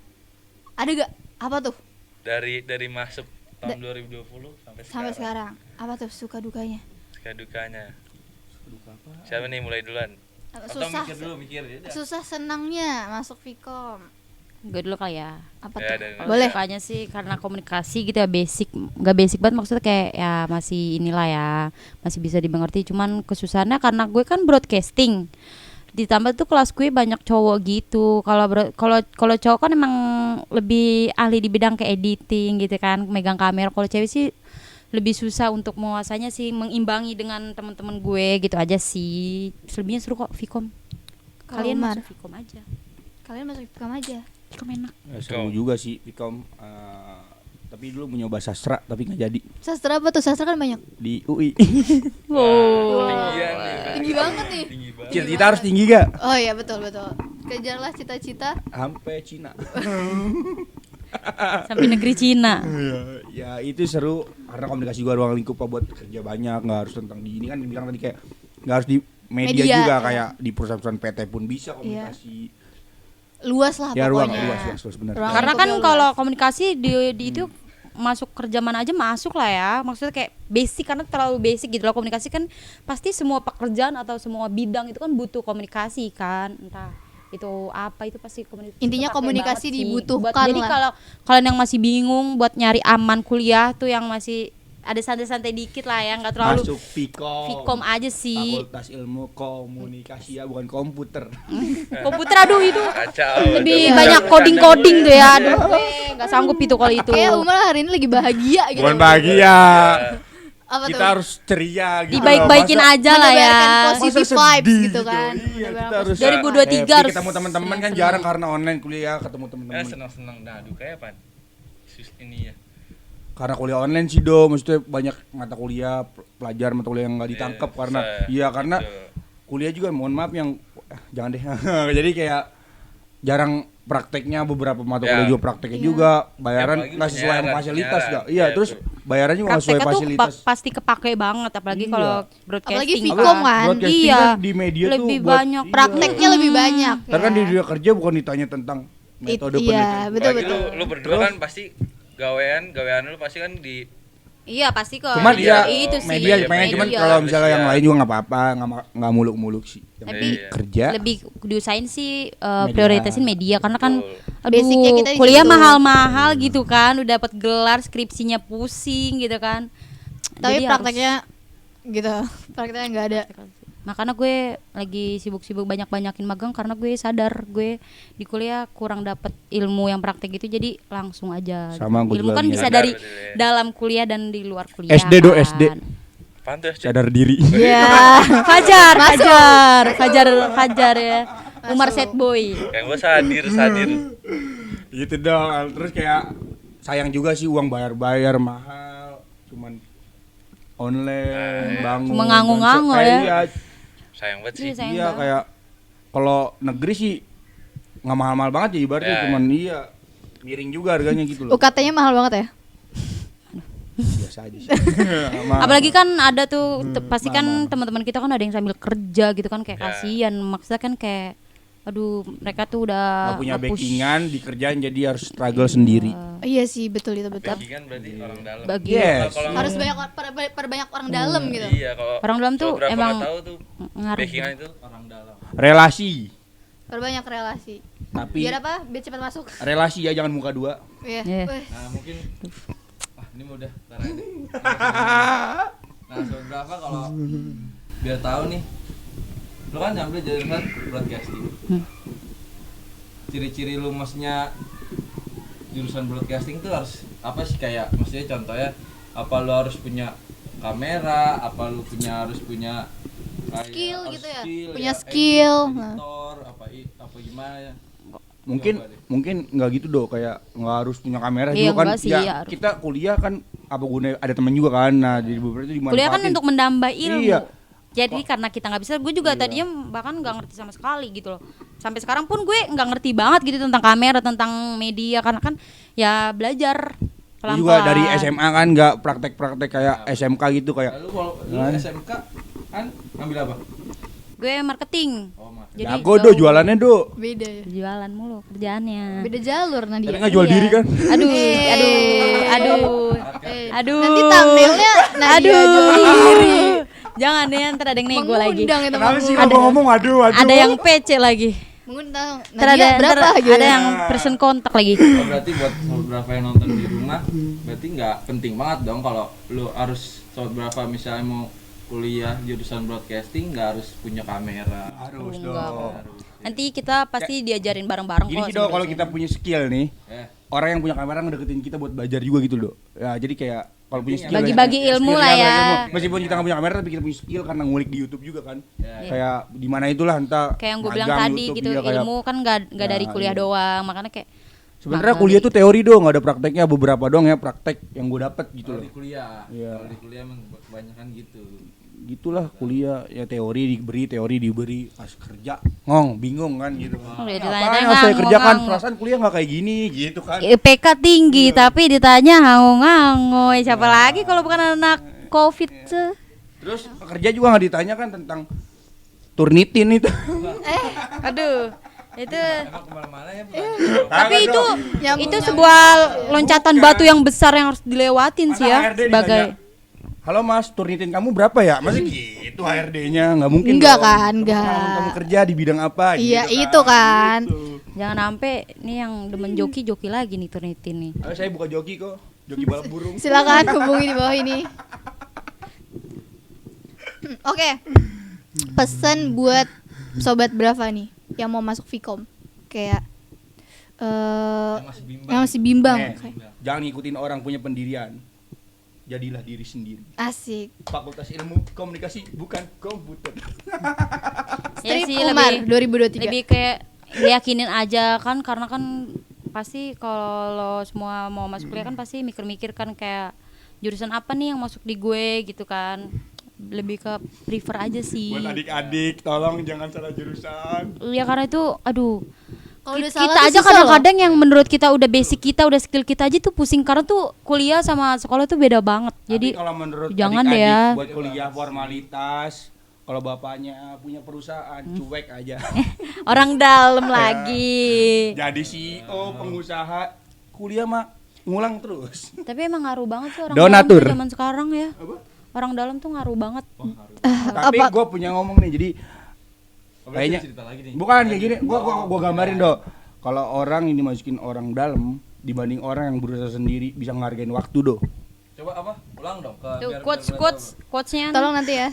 Ada gak? Apa tuh? dari masuk tahun 2020 Sampai sekarang. Apa tuh suka dukanya? Suka dukanya. Siapa nih mulai duluan? Atau Susah. mikir ya. Susah senangnya masuk Vkom. Gue dulu kali ya. Apa Ya, tuh? dari- Boleh. Sukanya sih karena komunikasi gitu ya, basic. Nggak basic banget, maksudnya kayak ya masih inilah ya, masih bisa dimengerti. Cuman kesusahannya karena gue kan broadcasting. Ditambah tuh kelas gue banyak cowok gitu. Kalau cowok kan emang lebih ahli di bidang kayak editing gitu kan, megang kamera. Kalau cewek sih lebih susah untuk menguasanya sih, mengimbangi dengan teman-teman gue gitu aja sih. Selebihnya seru kok Vkom. Kalau Kalian Umar? masuk Vkom aja. Kalian masuk Vkom aja. Vkom enak. Seru juga sih Vkom. Tapi dulu mau nyoba sastra tapi nggak jadi Sastra apa tuh? Sastra kan banyak. di UI. Tinggian nih. Tinggi banget nih. Tinggi banget. Cita-cita harus tinggi gak? Oh iya betul. Kejarlah cita-cita. Sampai Cina. Sampai negeri Cina. Ya itu seru karena komunikasi gua ruang lingkup buat kerja banyak, nggak harus tentang di ini kan dibilang tadi kayak nggak harus di media Media, juga ya. kayak di perusahaan PT pun bisa komunikasi. Luas lah Ya ruang pokoknya. luas benar. Ruang Karena kan lingkupnya kalau luas. komunikasi di itu masuk kerja mana aja masuk lah ya. Maksudnya kayak basic karena terlalu basic gitu loh. Komunikasi kan pasti semua pekerjaan atau semua bidang itu kan butuh komunikasi kan. Entah itu apa itu pasti komunikasi. Intinya Itu pakai komunikasi banget sih. dibutuhkan Jadi lah. kalau kalian yang masih bingung buat nyari aman kuliah tuh yang masih ada santai-santai dikit lah ya, nggak terlalu Masuk Vkom aja sih. Fakultas Ilmu Komunikasi ya bukan komputer. Komputer aduh itu Kacau. lebih Itu banyak bercanda coding mulu. tuh ya. Aduh gue nggak sanggup itu kalau itu. Kayak Umar hari ini lagi bahagia gitu. Bukan bahagia. Apa Kita tuh? harus ceria gitu. Dibaik-baikin Masa- aja lah ya. Menebarkan positive masa vibes sedih gitu kan. Iya, Menebarkan kita harus 2023 happy, harus ketemu teman-teman kan senang-senang. jarang karena online kuliah ketemu teman-teman. Senang-senang nah kayak apa? Ini ya. Karena kuliah online sih do, maksudnya banyak mata kuliah pelajaran mata kuliah yang nggak ditangkap Iya, karena bisa. iya karena Gitu. kuliah juga mohon maaf yang jangan deh jadi kayak jarang prakteknya beberapa mata Ya. kuliah juga prakteknya juga bayaran apalagi nggak sesuai sama penyiaran, fasilitas penyiaran. nggak iya Iya, terus tuh. bayarannya juga nggak sesuai Prakteknya tuh fasilitas pasti kepake banget apalagi Iya. kalau broadcasting. Apalagi kan. Vkom kan. broadcasting Iya. kan di media tuh Lebih buat- banyak iya. Prakteknya lebih banyak. Ntar kan ya. di dunia kerja bukan ditanya tentang metode Iya, penelitian. betul. Apalagi lu berdua kan pasti gawean lu pasti kan di Iya pasti kok. Cuman Iya, ya itu sih. media pengen cuman Media. kalau misalnya yang Iya. lain juga nggak apa-apa nggak muluk-muluk sih. Yang Tapi penting kerja lebih diusahain sih Media. prioritasin media karena kan Betul. aduh Basicnya kita di kuliah situ. mahal-mahal gitu kan udah dapat gelar skripsinya pusing gitu kan. Tapi Jadi prakteknya gitu. Prakteknya nggak ada. makanya gue lagi sibuk-sibuk banyak-banyakin magang karena gue sadar gue di kuliah kurang dapat ilmu yang praktek gitu jadi langsung aja. Sama, gue ilmu juga kan gitu. bisa Sadar dari betul ya. dalam kuliah dan di luar kuliah. SD do, kan. SD. pantas sadar diri. Iya. Fajar ya. Umar Set Boy. kayak gue sadir Gitu dong. Terus kayak sayang juga sih uang bayar mahal cuman online bangun. Cuma ngangu-ngangu ya. Iya, sayang banget sih Iya, sayang iya banget. kayak kalau negeri sih nggak mahal-mahal banget ya ibaratnya Ya. cuman iya miring juga harganya gitu loh. UKT-nya mahal banget ya. Biasa aja sih. Sama- Apalagi kan ada tuh pasti kan Mama. teman-teman kita kan ada yang sambil kerja gitu kan kayak Ya. kasihan maksudnya kan kayak aduh mereka tuh udah nggak punya nge-push backingan di kerjaan jadi harus struggle sendiri. Iya sih betul itu betul. backingan berarti orang dalam bagi Yes. Kalau- Harus perbanyak orang dalam gitu. iya kalau Orang dalam tuh beberapa emang nggak tahu tuh ngaruh. backingan itu orang dalam Relasi. Perbanyak relasi. Tapi Biar apa? Biar cepat masuk. relasi ya jangan muka dua. Iya. Iya. Wih. nah mungkin ini udah ntar aja deh. Nah seberapa kalau biar tahu nih lu kan nyampe jurusan broadcasting ciri-ciri lu maksudnya jurusan broadcasting tuh harus apa sih kayak maksudnya contohnya apa lu harus punya kamera apa lu harus punya kayak Skill harus gitu ya? skill, Punya ya, skill. editor apa gimana ya Mungkin Coba deh. mungkin nggak gitu dong kayak nggak harus punya kamera Iya, juga kan enggak sih, ya iya. kita kuliah kan apa gunanya ada teman juga kan nah jadi beberapa itu dimanfaatin. kuliah kan untuk menambah ilmu. Iya. Jadi karena kita nggak bisa, gue juga tadinya bahkan nggak ngerti sama sekali gitu loh. Sampai sekarang pun gue nggak ngerti banget gitu tentang kamera, tentang media karena kan ya belajar Gua pelan-pelan. juga dari SMA kan nggak praktek-praktek kayak SMK gitu kayak lalu kalau lu Kan? SMK kan ambil apa Gue marketing. oh mas Jadi jago do jualannya do Beda ya. jualan mulu kerjaannya. Beda jalur Nadia. tapi nggak jual Iya. diri kan Aduh, aduh. Nanti thumbnailnya Nadia Aduh. jual diri. Jangan ya, ntar ada yang nego lagi. Mengundang itu kenapa sih mengundang. kalau ngomong aduh Ada yang PC lagi. Mengundang. Ntar Nadia berapa ntar gitu. ada yang person kontak lagi. Oh, berarti buat sobat berapa yang nonton di rumah berarti nggak penting banget dong kalau lu harus sobat berapa misalnya mau kuliah jurusan broadcasting nggak harus punya kamera harus Enggak dong kok. Nanti kita pasti diajarin bareng-bareng gini kok. sih do kalau sebenarnya. kita punya skill nih eh orang yang punya kamera ngedeketin kita buat belajar juga gitu loh ya jadi kayak kalau punya skill Bagi-bagi ilmu lah ya. meskipun kita nggak punya kamera tapi kita punya skill karena ngulik di YouTube juga kan ya, kayak di mana itulah entah Kayak yang gue bilang magang tadi YouTube, gitu iya, kayak ilmu kan nggak dari Nah, kuliah iya. doang makanya kayak Sebenarnya kuliah tuh teori dong, nggak ada prakteknya, beberapa dong ya praktek yang gue dapet gitu Kalau loh. di kuliah, Iya. kalau di kuliah emang kebanyakan gitu. Gitulah kuliah ya, teori diberi pas kerja bingung kan gitu. Udah Apaan ditanya-tanya yang saya kerjakan, ngango-ngango. perasaan kuliah nggak kayak gini gitu kan. IPK tinggi tapi ditanya hango-hango. Siapa lagi kalau bukan anak Covid tuh? Terus kerja juga nggak ditanya kan tentang turnitin itu. Aduh, itu Emang kemana-mana ya. tapi Kagak itu dong. itu sebuah loncatan batu yang besar yang harus dilewatin sih ya HRD sebagai ditanya, halo mas, turnitin kamu berapa ya? Masih gitu HRD-nya, nggak mungkin Enggak dong. kan, Kamu enggak. pengalaman kamu kerja di bidang apa? Iya, gitu itu kan. Gitu. jangan sampai nih yang demen joki lagi nih turnitin nih. Ayo saya buka joki kok, joki balap burung. Silakan hubungi di bawah ini. Oke. Pesan buat sobat berapa nih yang mau masuk Vkom? Kayak yang masih bimbang. Eh, jangan ngikutin orang punya pendirian. Jadilah diri sendiri. Asik. Fakultas Ilmu Komunikasi bukan komputer. Ya Strip sih, Umar lebih 2023. lebih kayak diyakinin aja kan, karena kan pasti kalau lo semua mau masuk kuliah kan pasti mikir-mikir kan kayak jurusan apa nih yang masuk di gue gitu kan. Lebih ke prefer aja sih. Buat adik-adik, tolong jangan salah jurusan. Ya karena itu aduh, Kalau udah kita salah tuh aja susah kadang-kadang yang menurut kita udah basic kita, udah skill kita aja tuh pusing karena tuh kuliah sama sekolah tuh beda banget. Jadi Tapi kalau menurut jangan adik-adik, deh ya. buat kuliah formalitas, kalau bapaknya punya perusahaan, cuek aja. Orang dalam lagi. Jadi CEO, pengusaha, kuliah mah ngulang terus. Tapi emang ngaruh banget sih orang Donatur. dalam tuh zaman sekarang ya. Orang dalam tuh ngaruh banget. Tapi gue punya ngomong nih, jadi kayaknya cerita lagi nih. bukan kayak gini, gua gambarin dong. Kalau orang ini masukin orang dalam dibanding orang yang berusaha sendiri bisa ngehargain waktu do. Coba apa? Ulang dong ke Tuh biar- quotes-nya. Tolong nanti ya.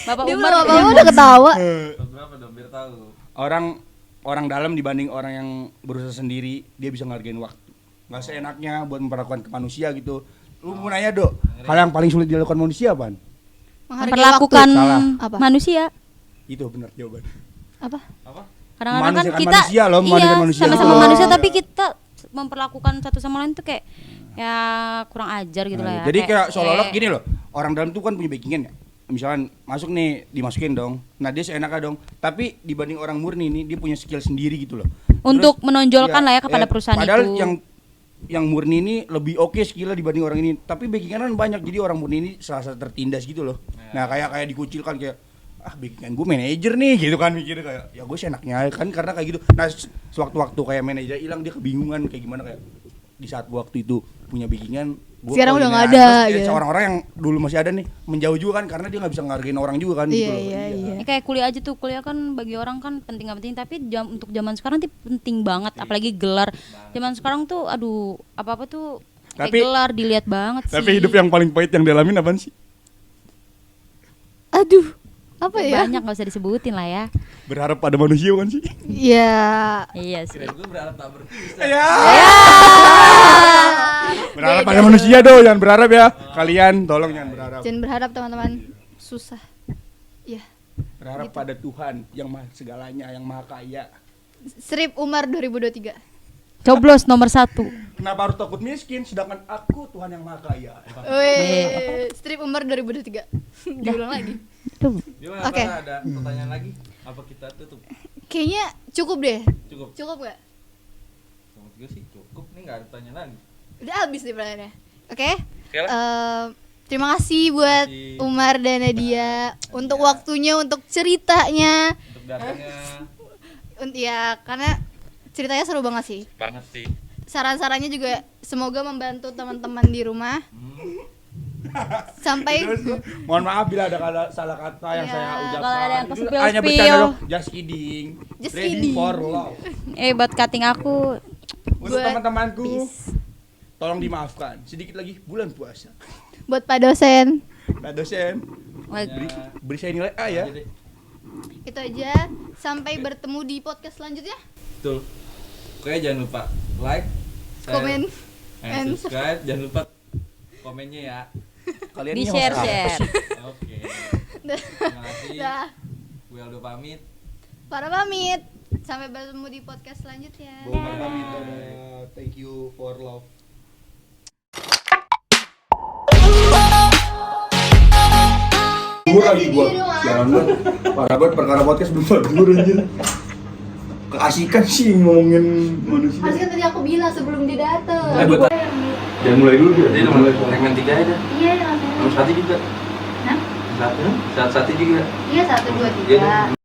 Bapak Dia Umar. belum apa-apa udah ketawa. Quotes berapa dong biar tahu. Orang dalam dibanding orang yang berusaha sendiri, dia bisa ngehargain waktu. Nggak seenaknya buat memperlakukan ke manusia gitu. Lu mau nanya do, hal yang paling sulit dilakukan manusia apaan? Menghargai Memperlakukan waktu. Salah. Apa? manusia. Itu benar jawaban. Apa? Apa? Kadang-kadang kan Memanusiakan kita manusia loh, iya, memanusiakan manusia sama-sama gitu. manusia tapi kita memperlakukan satu sama lain tuh kayak ya kurang ajar gitu lah ya. Jadi kayak seolah-olah gini loh, orang dalam tuh kan punya backingan ya. Misalkan masuk nih, dimasukin dong. Nah dia seenaknya dong. Tapi dibanding orang murni nih, dia punya skill sendiri gitu loh. Untuk Terus, menonjolkan lah ya kepada perusahaan padahal itu. yang murni ini lebih oke skillnya dibanding orang ini. Tapi backingan kan banyak, jadi orang murni ini serasa tertindas gitu loh. Nah kayak backingan kayak backingan gue manajer nih gitu kan, mikirnya kayak ya gue seenaknya kan karena kayak gitu. Nah sewaktu-waktu kayak manajer hilang dia kebingungan kayak gimana, kayak di saat waktu itu punya backingan gua Sekarang kok udah ini nggak ya. ada, Terus gitu. seorang-orang yang dulu masih ada nih menjauh juga kan karena dia nggak bisa ngehargain orang juga kan gitu Iya, loh. iya. Ya, kayak kuliah aja tuh, kuliah kan bagi orang kan penting gak penting, tapi untuk zaman sekarang tuh penting banget, apalagi gelar. Zaman sekarang tuh aduh, apa-apa tuh kayak Tapi- gelar dilihat banget sih. Tapi hidup yang paling pahit yang dialamin apaan sih? Aduh. Apa ya? Banyak gak usah disebutin lah ya. Berharap pada manusia kan sih? Iya. Iya sih. Kira gue berharap tak berpisah. Ya. Berharap pada manusia do, jangan berharap ya. Kalian tolong jangan berharap. Jangan berharap teman-teman. Susah. Iya. Berharap pada Tuhan yang maha segalanya, yang maha kaya. Strip Umar 2023. Coblos nomor 1. Kenapa harus takut miskin sedangkan aku Tuhan yang maha kaya? Wih, Strip Umar 2023. Diulang lagi. Tuh. Gimana? Oke. Farah, ada pertanyaan lagi? Apa kita tutup? Kayaknya cukup deh. Cukup. Cukup gak? Menurut gue sih cukup. Ini nggak ada pertanyaan lagi. Udah habis nih pertanyaannya. Oke. Oke lah. Terima kasih buat kasih. Umar dan Nadia untuk waktunya, untuk ceritanya. Untuk datangnya Ya, karena ceritanya seru banget sih. banget sih. Saran-sarannya juga semoga membantu teman-teman di rumah. Sampai Terus, mohon maaf bila ada salah kata yang Iya, saya ucapkan. kalau ada yang Itu kesepil-sepil. hanya bercanda doang. Just kidding. Just Ready kidding. for love. Buat cutting aku Untuk Buat teman-temanku, peace. tolong dimaafkan. Sedikit lagi bulan puasa. buat Pak dosen. Nah dosen, lagi. beri saya nilai A ya. Jadi, Itu aja. Sampai bertemu di podcast selanjutnya. betul. Oke, jangan lupa like, share, Komen and and subscribe. Jangan lupa komennya ya. Kalian Di ini host apa share. sih? Oke. Terima kasih. Dah. Gue Aldo pamit. Para pamit. Sampai bertemu di podcast selanjutnya. Bongkar pamit, dadah. Thank you for love. Gua jangan banget. Parah banget perkara podcast belum tidur anjir. Keasikan sih ngomongin manusia. Harusnya tadi aku bilang sebelum dia dateng. Jangan mulai dulu dia. Jadi nomor segmen 3 aja. Iya, Nomor 1 juga. Hah? Satu juga. Iya 1, 2, 3. Iya.